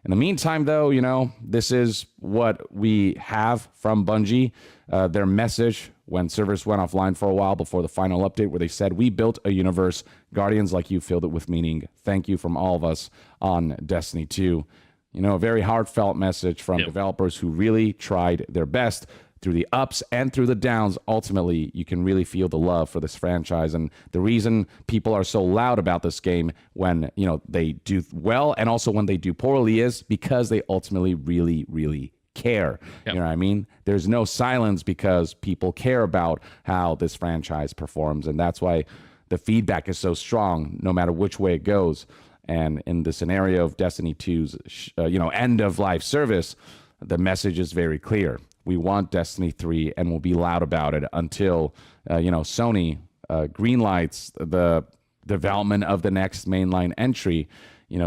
In the meantime, though, this is what we have from Bungie. Their message when servers went offline for a while before the final update, where they said, "We built a universe. Guardians like you filled it with meaning. Thank you from all of us on Destiny 2." A very heartfelt message from developers who really tried their best through the ups and through the downs. Ultimately, you can really feel the love for this franchise. And the reason people are so loud about this game when, they do well and also when they do poorly is because they ultimately really, really care. Yep. You know what I mean? There's no silence because people care about how this franchise performs. And that's why the feedback is so strong, no matter which way it goes. And in the scenario of Destiny 2's, end of life service, the message is very clear. We want Destiny 3, and we'll be loud about it until, Sony greenlights the development of the next mainline entry,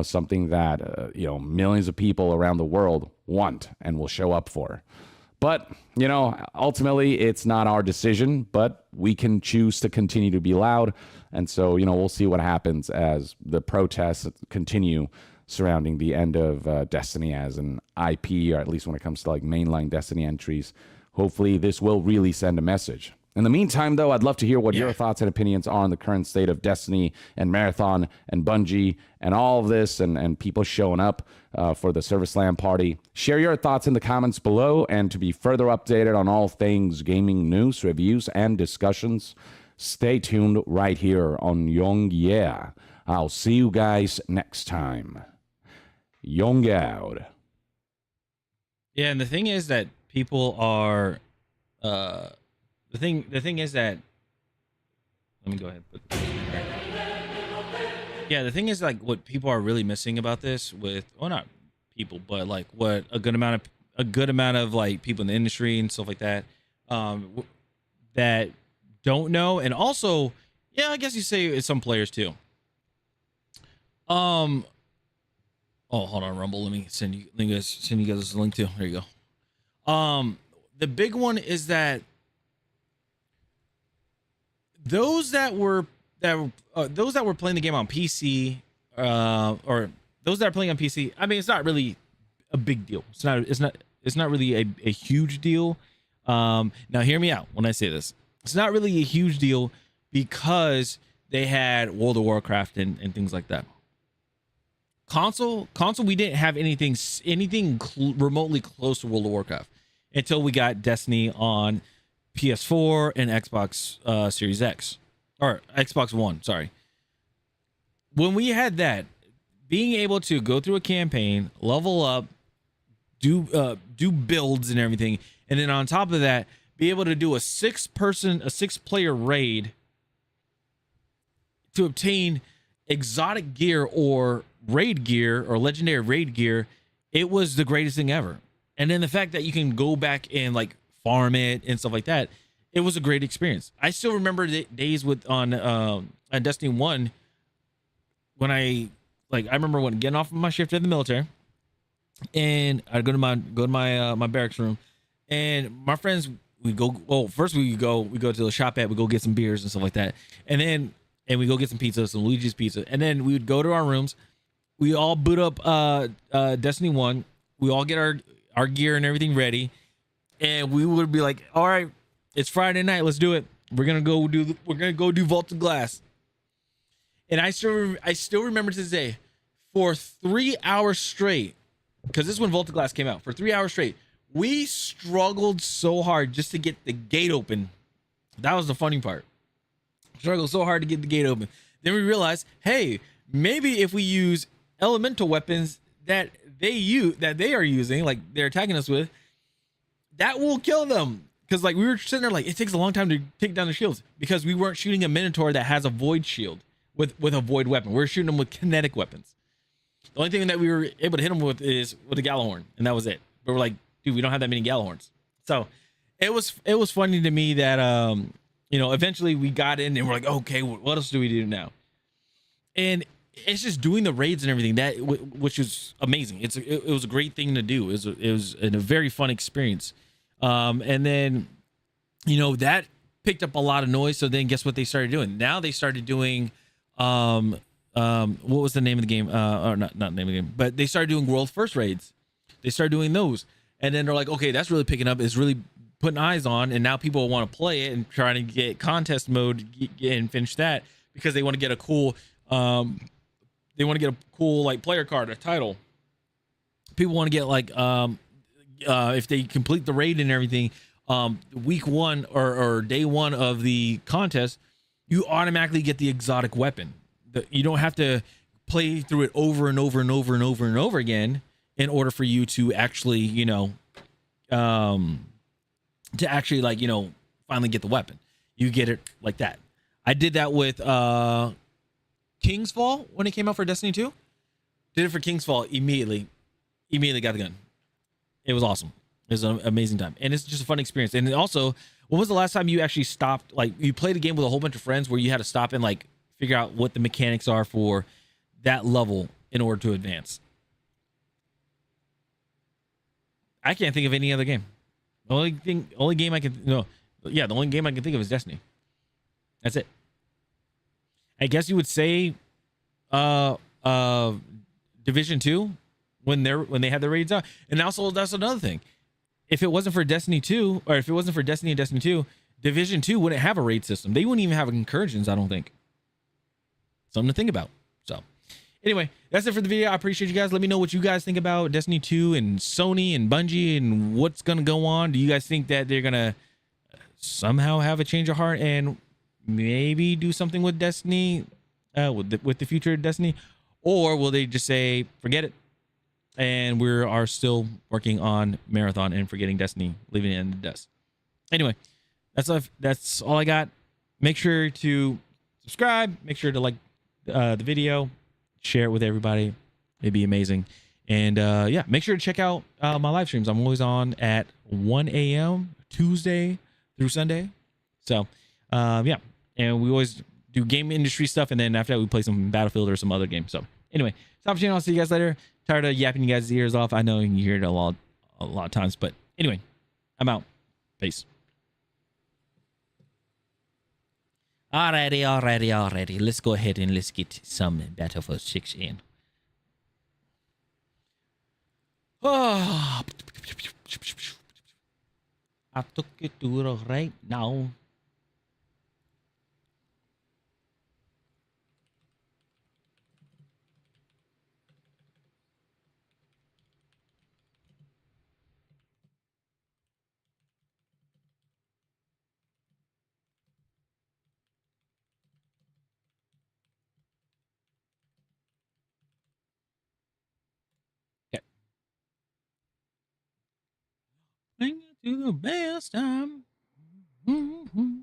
something that, millions of people around the world want and will show up for. But, ultimately, it's not our decision, but we can choose to continue to be loud. And so, we'll see what happens as the protests continue surrounding the end of Destiny as an IP, or at least when it comes to like mainline Destiny entries. Hopefully this will really send a message. In the meantime, though, I'd love to hear what your thoughts and opinions are on the current state of Destiny and Marathon and Bungie and all of this and people showing up for the Service Slam party. Share your thoughts in the comments below, and to be further updated on all things gaming news, reviews, and discussions, stay tuned right here on Young Yeah. I'll see you guys next time. Young out. Yeah, and the thing is that people are the thing is that let me go ahead and put this in here. Yeah, the thing is, like, what people are really missing about this with, well, not people, but like what a good amount of like people in the industry and stuff like that that don't know, and also, yeah, I guess you say it's some players too. Oh, hold on, Rumble. Let me send you guys a link too. There you go. The big one is that those that were playing the game on PC, or those that are playing on PC, I mean, it's not really a big deal. It's not really a huge deal. Now hear me out when I say this. It's not really a huge deal because they had World of Warcraft and things like that. Console, we didn't have anything remotely close to World of Warcraft until we got Destiny on PS4 and Xbox Series X, or Xbox One. Sorry. When we had that, being able to go through a campaign, level up, do builds and everything, and then on top of that, be able to do a 6-player raid to obtain exotic gear or raid gear or legendary raid gear, it was the greatest thing ever. And then the fact that you can go back and like farm it and stuff like that, it was a great experience. I still remember the days on Destiny 1 when I remember when getting off of my shift in the military, and I'd go to my barracks room, and my friends, we go to the shop we go get some beers and stuff like that, and we go get some pizza, some Luigi's pizza, and then we would go to our rooms. We all boot up Destiny 1. We all get our gear and everything ready, and we would be like, all right, it's Friday night, let's do it. We're gonna go do Vaulted Glass. And I still remember to this day, for 3 hours straight, because this is when Vaulted Glass came out. For 3 hours straight, we struggled so hard just to get the gate open. That was the funny part. Struggled so hard to get the gate open. Then we realized, hey, maybe if we use elemental weapons that they are using, like they're attacking us with, that will kill them. Because like we were sitting there like, it takes a long time to take down the shields, because we weren't shooting a Minotaur that has a void shield with a void weapon. We're shooting them with kinetic weapons. The only thing that we were able to hit them with is with a Gallahorn, and that was it. But we're like, dude, we don't have that many Gallahorns. So it was funny to me that eventually we got in and we're like, okay, what else do we do now? And it's just doing the raids and everything which was amazing. It was a great thing to do. It was a very fun experience. And then that picked up a lot of noise. So then guess what they started doing? Now they started doing what was the name of the game? Or not the name of the game, but they started doing world first raids. They started doing those, and then they're like, okay, that's really picking up. It's really putting eyes on, and now people want to play it and trying to get contest mode and finish that, because they want to get a cool like player card, a title. People want to get like if they complete the raid and everything, week one or day one of the contest, you automatically get the exotic weapon. You don't have to play through it over and over and over and over and over again in order for you to actually, finally get the weapon. You get it like that. I did that with King's Fall when it came out for Destiny 2. Did it for King's Fall immediately got the gun. It was awesome. It was an amazing time, and it's just a fun experience. And also, when was the last time you actually stopped, like you played a game with a whole bunch of friends where you had to stop and like figure out what the mechanics are for that level in order to advance? I can't think of any other game. The only game I can think of is Destiny. That's it. I guess you would say Division 2 when they had the raids out. And also that's another thing. If it wasn't for Destiny 2, or if it wasn't for Destiny and Destiny 2, Division 2 wouldn't have a raid system. They wouldn't even have incursions, I don't think. Something to think about. So anyway, that's it for the video. I appreciate you guys. Let me know what you guys think about Destiny 2 and Sony and Bungie and what's going to go on. Do you guys think that they're going to somehow have a change of heart and maybe do something with Destiny, with the future of Destiny? Or will they just say, forget it, and we are still working on Marathon and forgetting Destiny, leaving it in the dust? Anyway, that's all I got. Make sure to subscribe. Make sure to like the video, share it with everybody. It'd be amazing. And make sure to check out my live streams. I'm always on at 1 a.m. Tuesday through Sunday. So and we always do game industry stuff, and then after that we play some Battlefield or some other game. So anyway, stop channel. I'll see you guys later. Tired of yapping you guys' ears off. I know you hear it a lot of times, but anyway, I'm out. Peace. Alrighty. Let's go ahead and let's get some Battlefield 6 in. Oh. I took it to the right now. Okay. Bring it to the best time. Mm-hmm.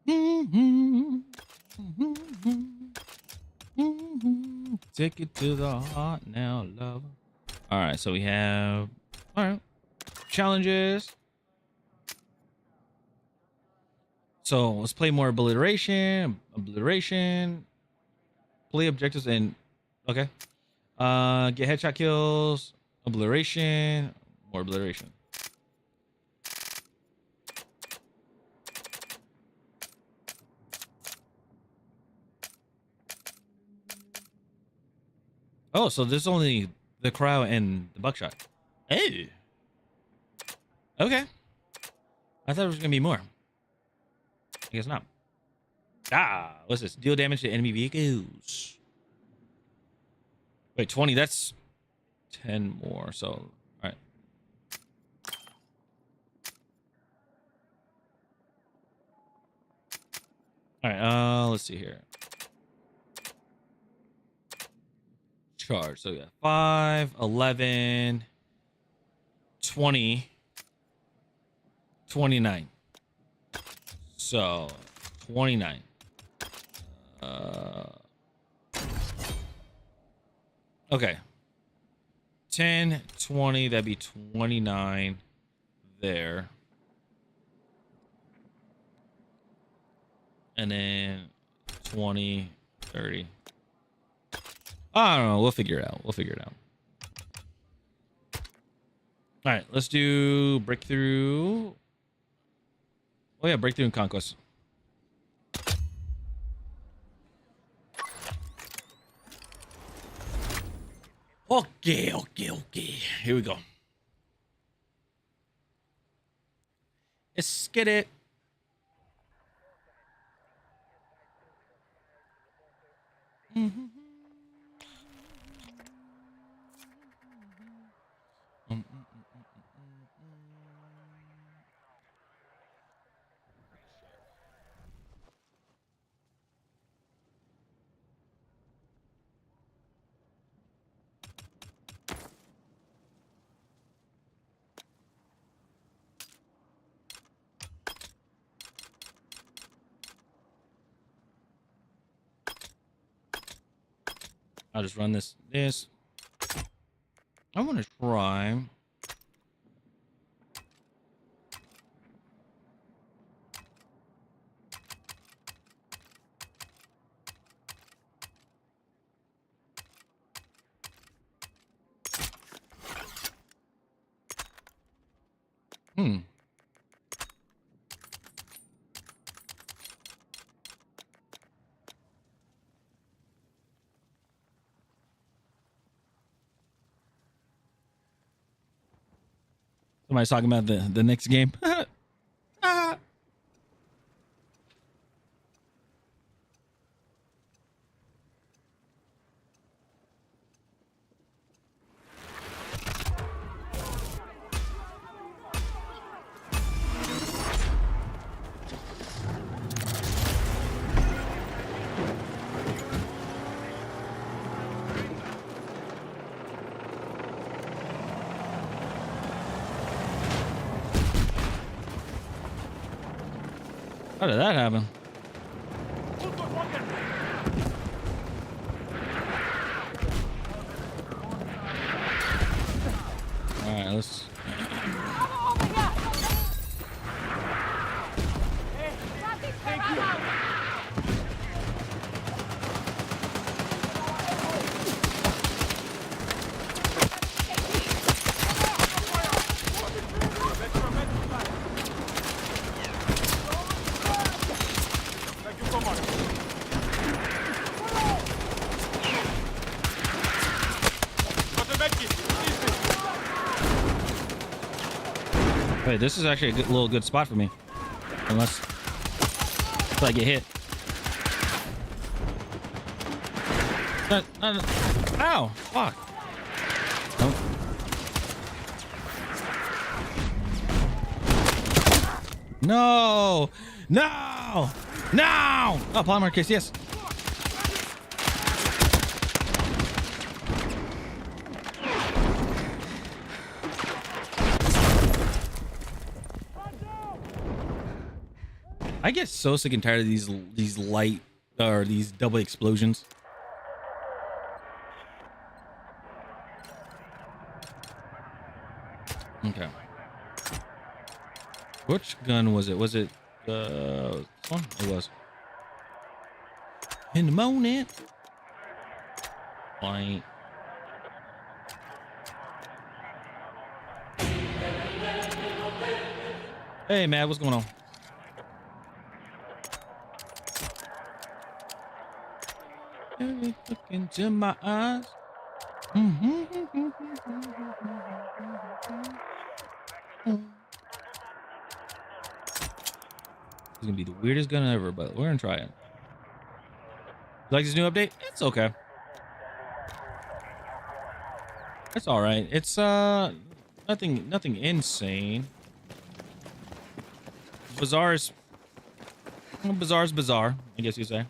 Mm-hmm. Mm-hmm. Take it to the heart now, lover. All right, so we have challenges. So let's play more obliteration, play objectives, and okay. Get headshot kills, obliteration, more obliteration. Oh, so there's only the crowd and the buckshot. Hey. Okay. I thought there was gonna be more. I guess not. What's this? Deal damage to enemy vehicles. Wait, 20. That's 10 more. So, all right. All right. Let's see here. Charge. So yeah, 5, 11, 20, 29. So 29. Okay. 10, 20, that'd be 29 there. And then 20, 30. I don't know. We'll figure it out. All right, let's do breakthrough. Oh yeah, breakthrough and conquest. Okay. Here we go. Let's get it. Mm-hmm. I'll just run this. I want to try. Somebody's talking about the next game. How did that happen? All right, let's. Wait, this is actually a good spot for me. Unless I get hit. Ow! Fuck. Nope. No! No! No! Oh, polymer case, yes. I get so sick and tired of these light or these double explosions. Okay. Which gun was it? Was it this one? It was. In the morning. Light. Hey, man, what's going on? Look into my eyes. It's gonna be the weirdest gun ever, but we're gonna try it. You like this new update? It's okay. It's all right. It's nothing insane. Bazaar's Bazaar, I guess you say.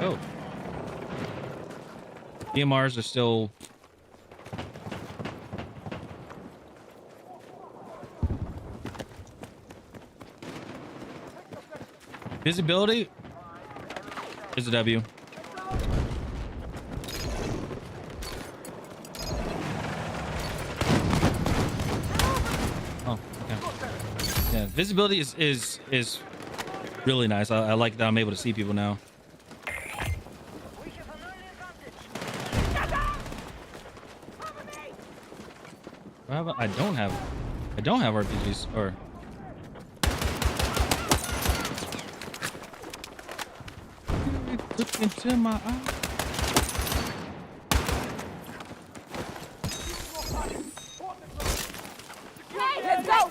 Oh. DMRs are still visibility is a W. Oh, okay. Yeah, visibility is really nice. I like that I'm able to see people now. I don't have RPGs or. Look into my eyes. Let's go!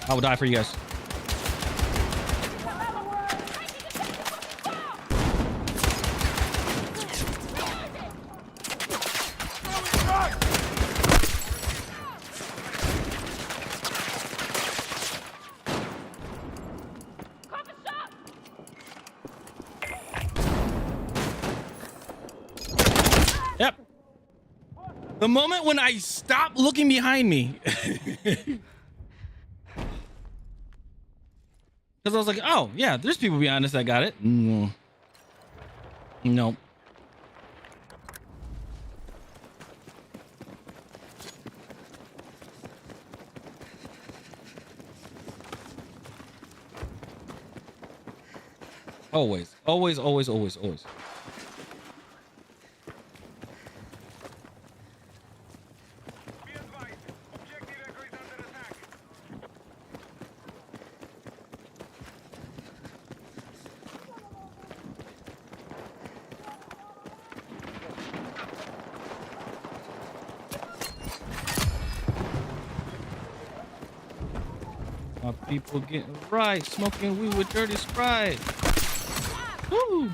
I will die for you guys. Yep. The moment when I stopped looking behind me. Because I was like, oh, yeah, there's people behind us that got it. No. Nope. Always. Always, always, always, always. My people getting right, smoking weed with dirty Sprite. Woo!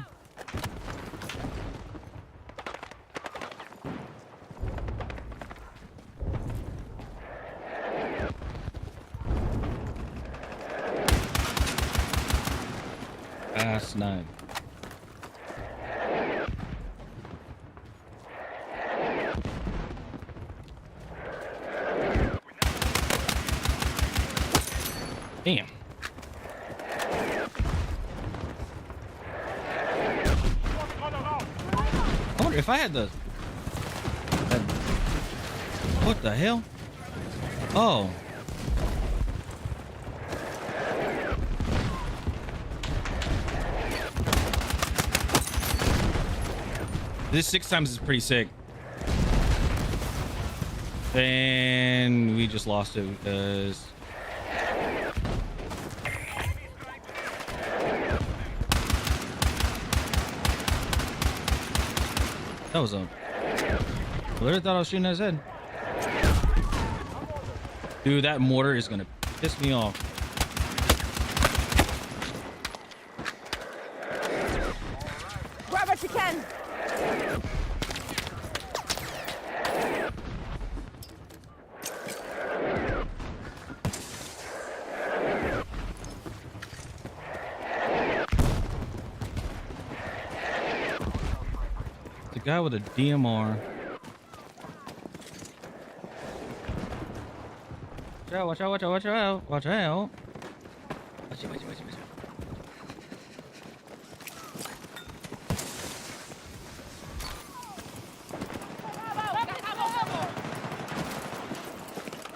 Last night. Damn. I wonder if I had the... What the hell? Oh. This 6 times is pretty sick. And we just lost it because... That was a. I literally thought I was shooting at his head. Dude, that mortar is gonna piss me off. Grab what you can. The guy with a DMR. Watch out, watch out, watch out, watch out, watch out. Watch it, watch it, watch it, watch it.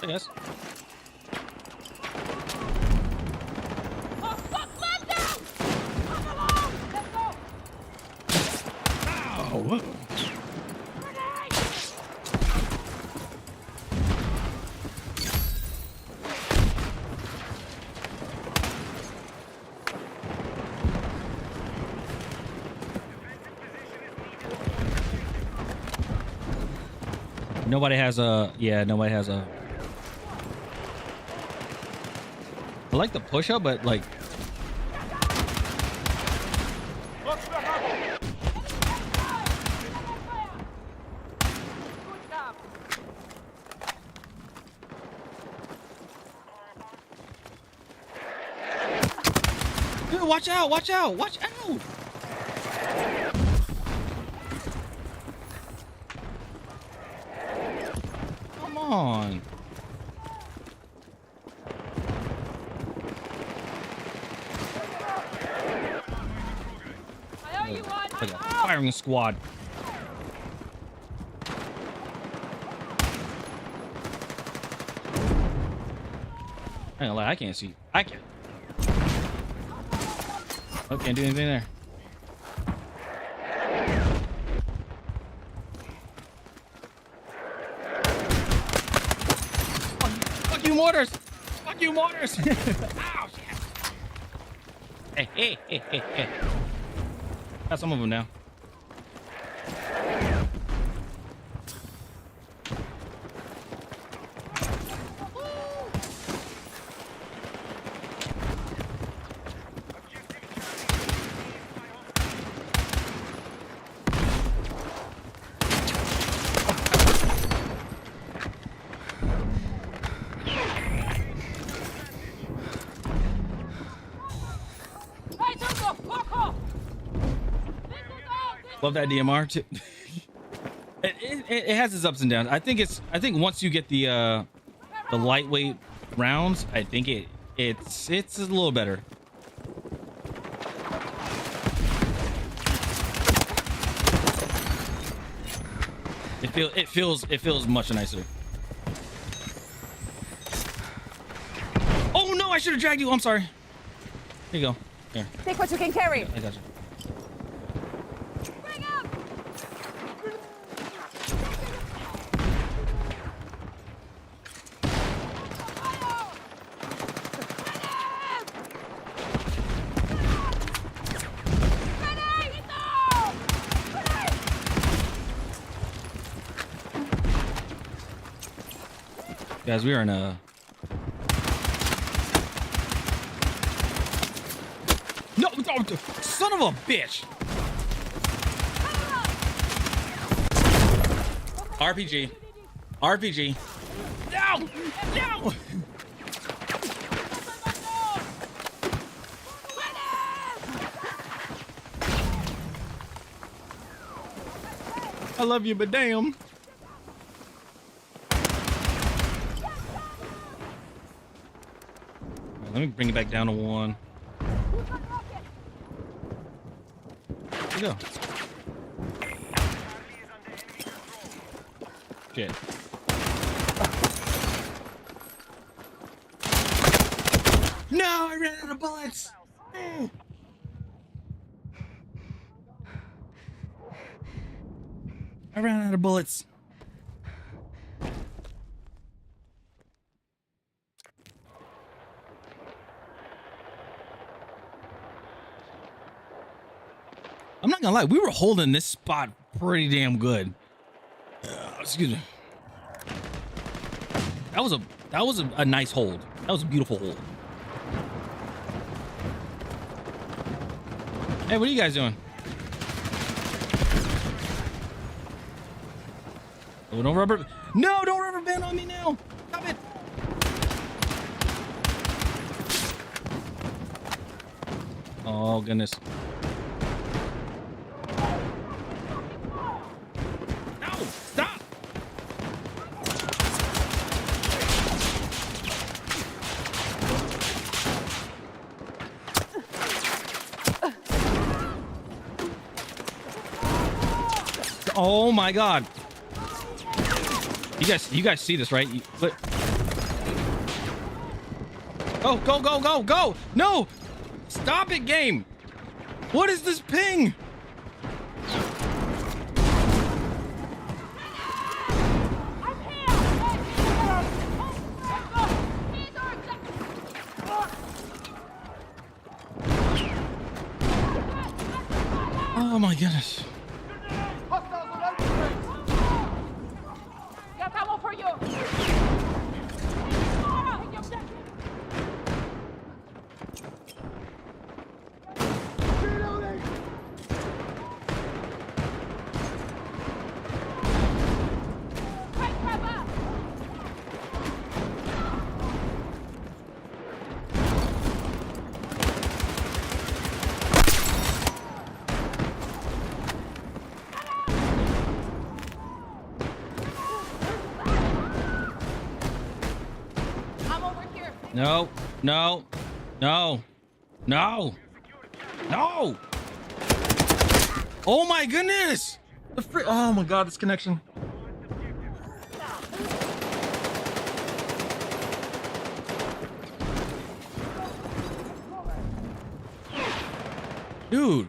Hey guys. Oh, whoa. Nobody has a, yeah, nobody has a. I like the push up, but like. Dude, watch out, watch out, watch out. Come on. Like a firing squad. I ain't gonna lie, I can't see. I can't. Oh, can't do anything there. Fuck you, mortars! Fuck you, mortars! Ow, shit! Hey, hey, hey, hey, hey. Got some of them now. Love that DMR too. It has its ups and downs. I think once you get the lightweight rounds, I think it's a little better. It feels much nicer. Oh no, I should have dragged you. I'm sorry. Here you go. Here. Take what you can carry. I got you. Guys, we are in a... No, son of a bitch! RPG. RPG. No! No! I love you, but damn. Let me bring it back down to 1. Here we go. Shit. No, I ran out of bullets. Oh. I ran out of bullets. I'm not gonna lie, we were holding this spot pretty damn good. Excuse me. That was a nice hold. That was a beautiful hold. Hey, what are you guys doing? Oh, don't rubber. No, don't rubber band on me now. Stop it. Oh, goodness. No, stop. Oh my God. You guys see this, right? Oh, go, go, go, go. No, stop it, game. What is this ping? Oh my goodness. Got ammo for you. No, no, no, no, no. Oh my goodness. Oh my God, this connection. Dude,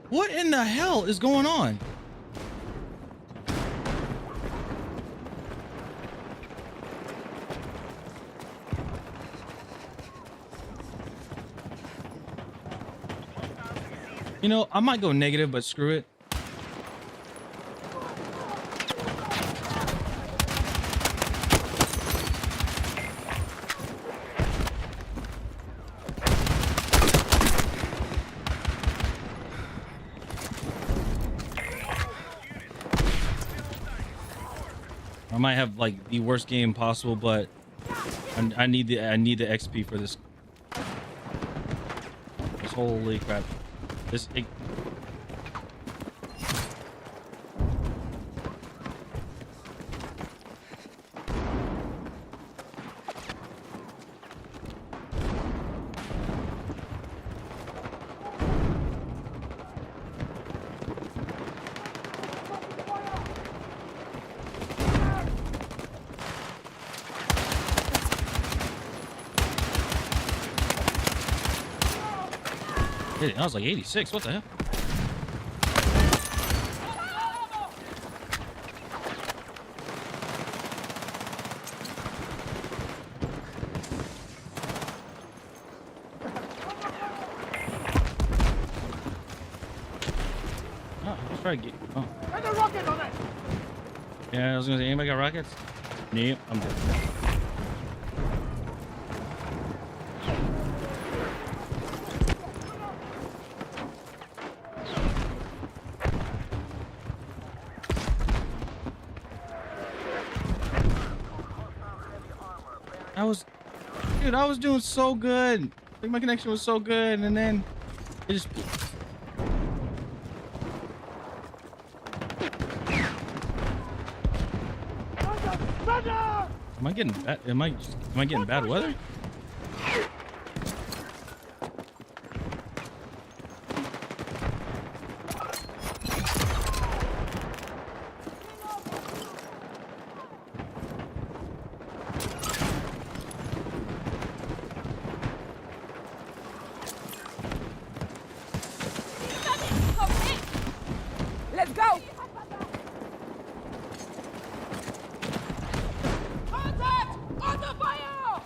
what in the hell is going on? You know, I might go negative, but screw it. I might have like the worst game possible, but I need the XP for this. Holy crap! It, I was like 86. What the hell? Oh, let's try to get. Oh. Yeah, I was gonna say, anybody got rockets? Nope, I'm good. Dude, I was doing so good. Like my connection was so good, and then it just. Am I getting bad? Am I getting bad weather? Let's go. Contact! Under fire!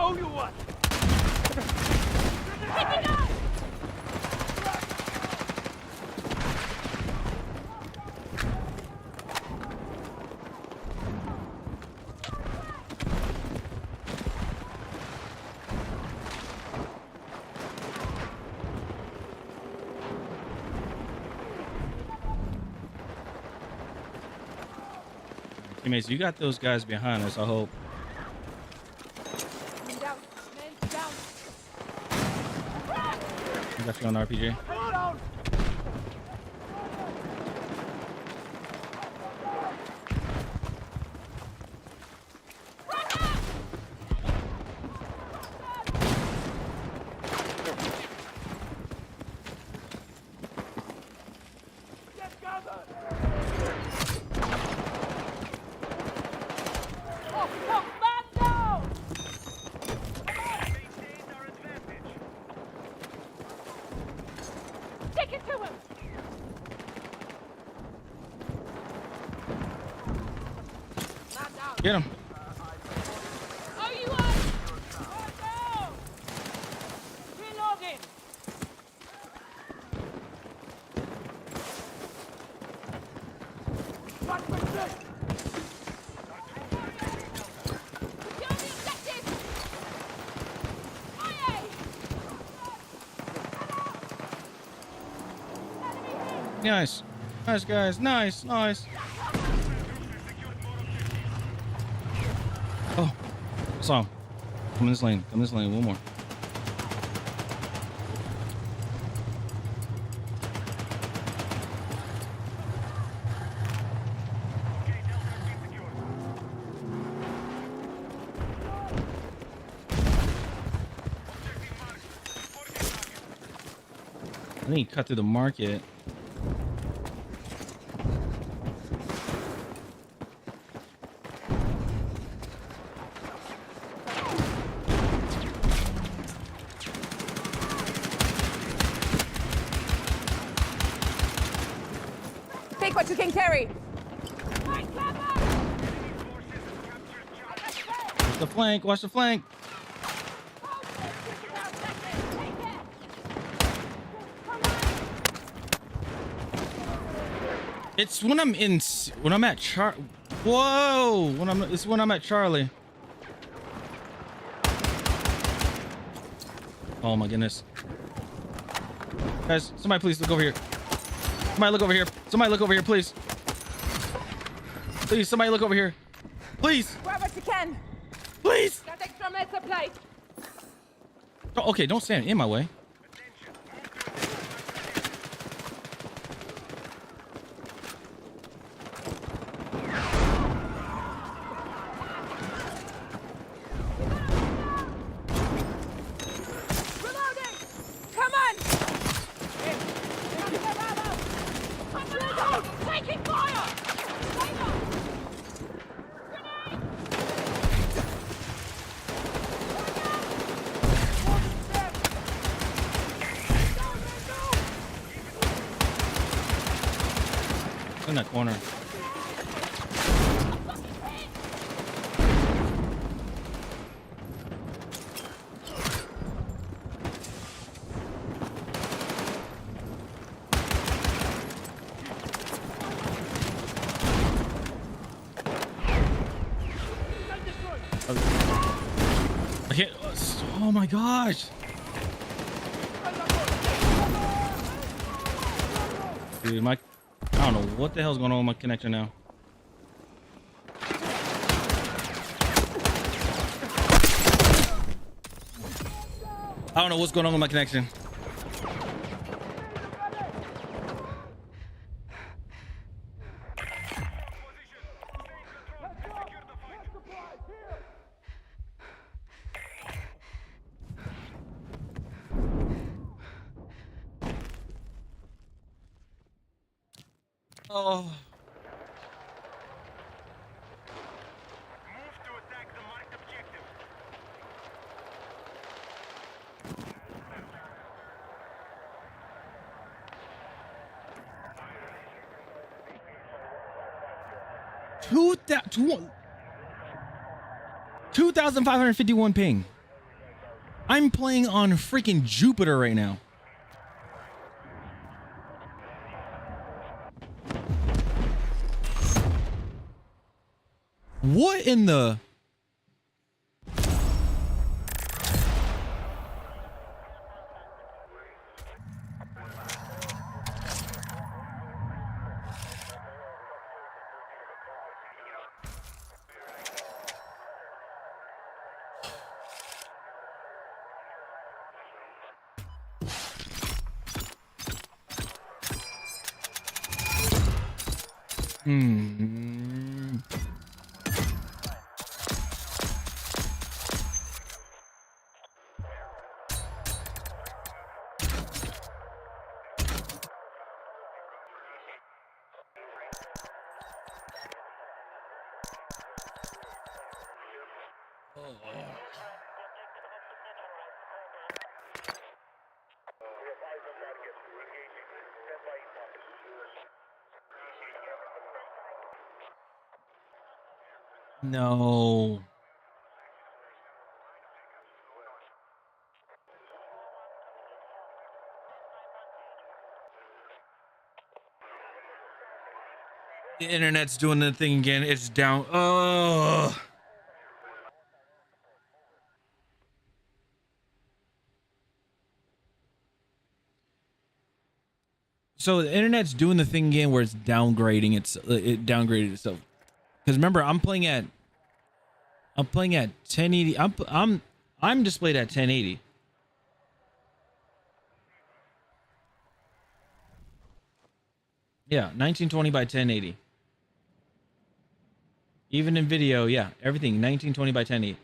owe you one. Teammates, you got those guys behind us, I hope. Men down. Men down. I got you on RPG. Oh, fuck, man, no! Take it to him! Man down. Get him. Oh, you are! Man down! Reloading! Secure the objective! Aye, Nice. Nice, guys. Nice, nice. Oh, saw him. Come in this lane. Come in this lane. One more. I think he cut through the market. take what you can carry! Watch the flank. Watch the flank. It's when I'm in, when I'm at Whoa! It's when I'm at Charlie. Oh my goodness. Guys, somebody please look over here. Somebody look over here. Somebody look over here, please. Please, somebody look over here. Please. Grab what you can. Please. Got extra med supply. Oh, okay, don't stand in my way. Reloading! Come on! Taking fire! In that corner. I can't. Oh my gosh. Dude, I don't know what the hell's going on with my connection now. I don't know what's going on with my connection. Oh. Move to attack the marked objective. Two 2,551 ping. I'm playing on freaking Jupiter right now. What in the... Hmm. No. The internet's doing the thing again. It's down. Oh. So the internet's doing the thing again where it's downgrading. It downgraded itself. Because remember, I'm playing at 1080. I'm displayed at 1080. Yeah, 1920 by 1080. Even in video, yeah, everything 1920 by 1080.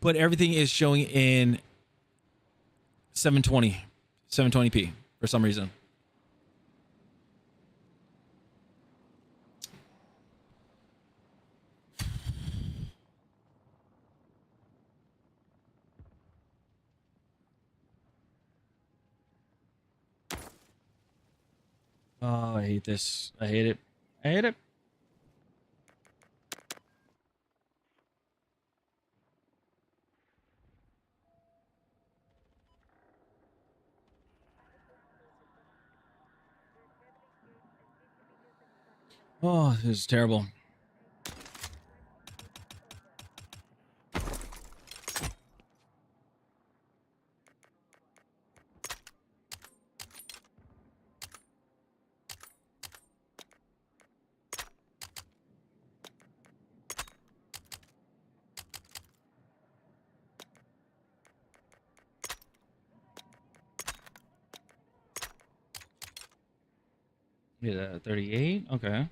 But everything is showing in 720p for some reason. Oh, I hate this. I hate it. I hate it. Oh, this is terrible. Yeah, 38. Okay.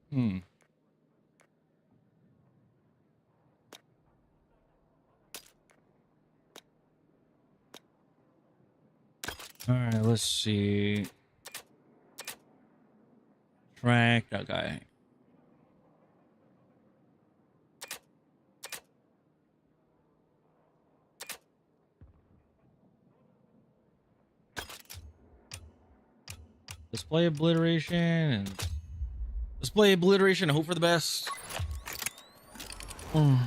Hmm. All right, let's see. Track. Okay. Display obliteration and display obliteration. Hope for the best. Mm.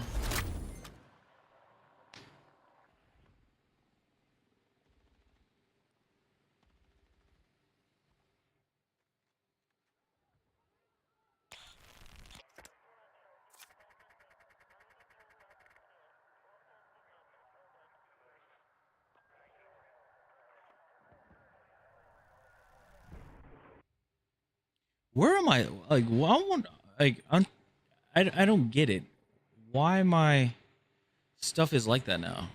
Where am I? Like, well, I want, like, I don't get it. Why my stuff is like that now?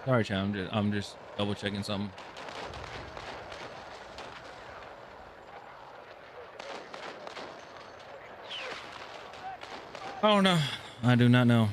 Sorry, chat. I'm just double checking something. Oh no, I do not know.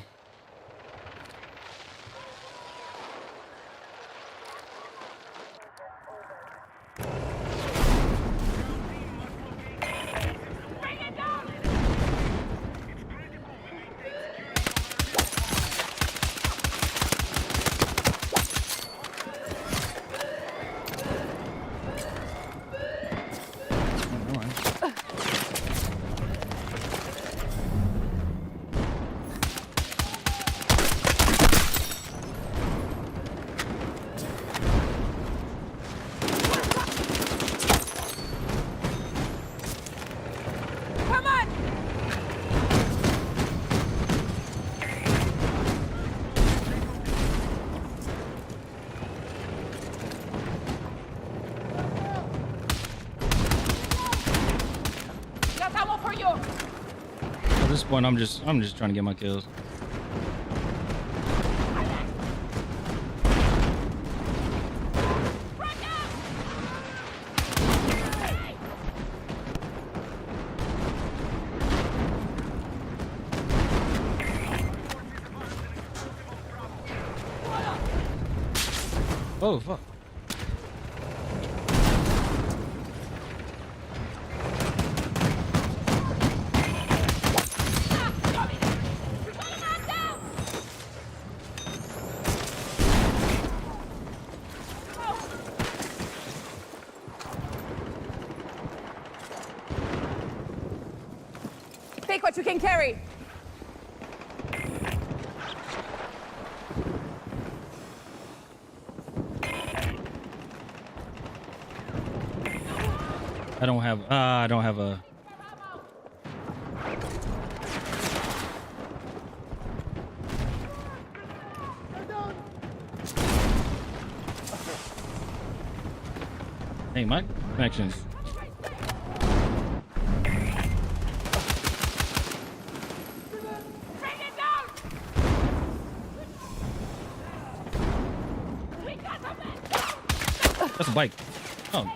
Come on! Got ammo for you! At this point, I'm just trying to get my kills. Oh fuck. Take what you can carry! I don't have a. Hey, my connections. Bring it down! We got a man! That's a bike. Oh.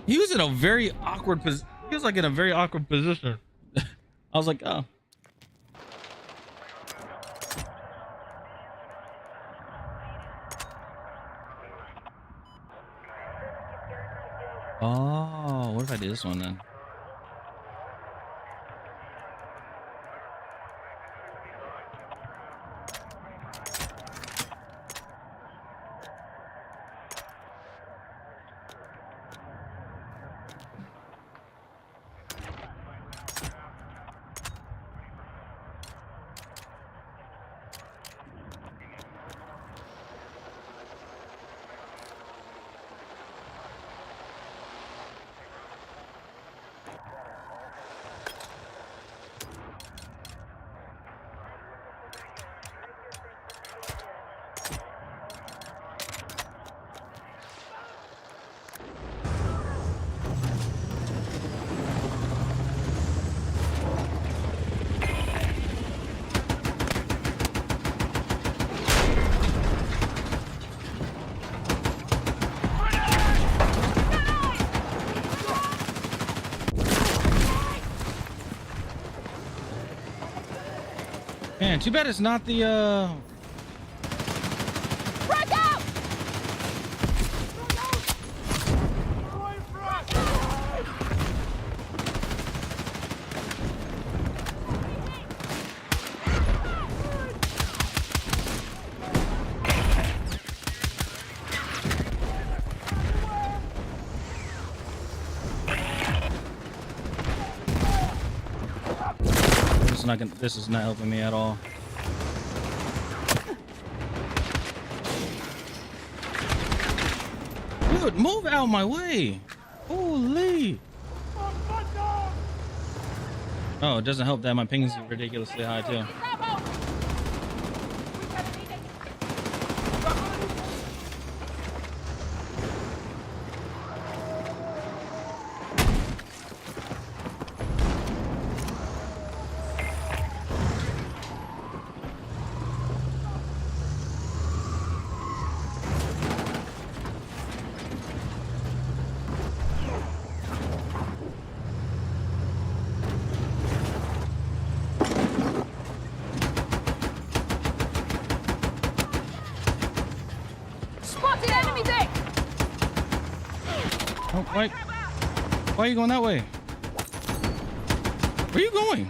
He was in a very awkward position. He was like in a very awkward position. I was like, oh. Oh, what if I do this one then? Man, too bad it's not the Front out! this is not helping me at all. Dude, move out my way. Holy. Oh, it doesn't help that my ping is ridiculously high too. Ammo! We can need it! Oh, why are you going that way? Where are you going?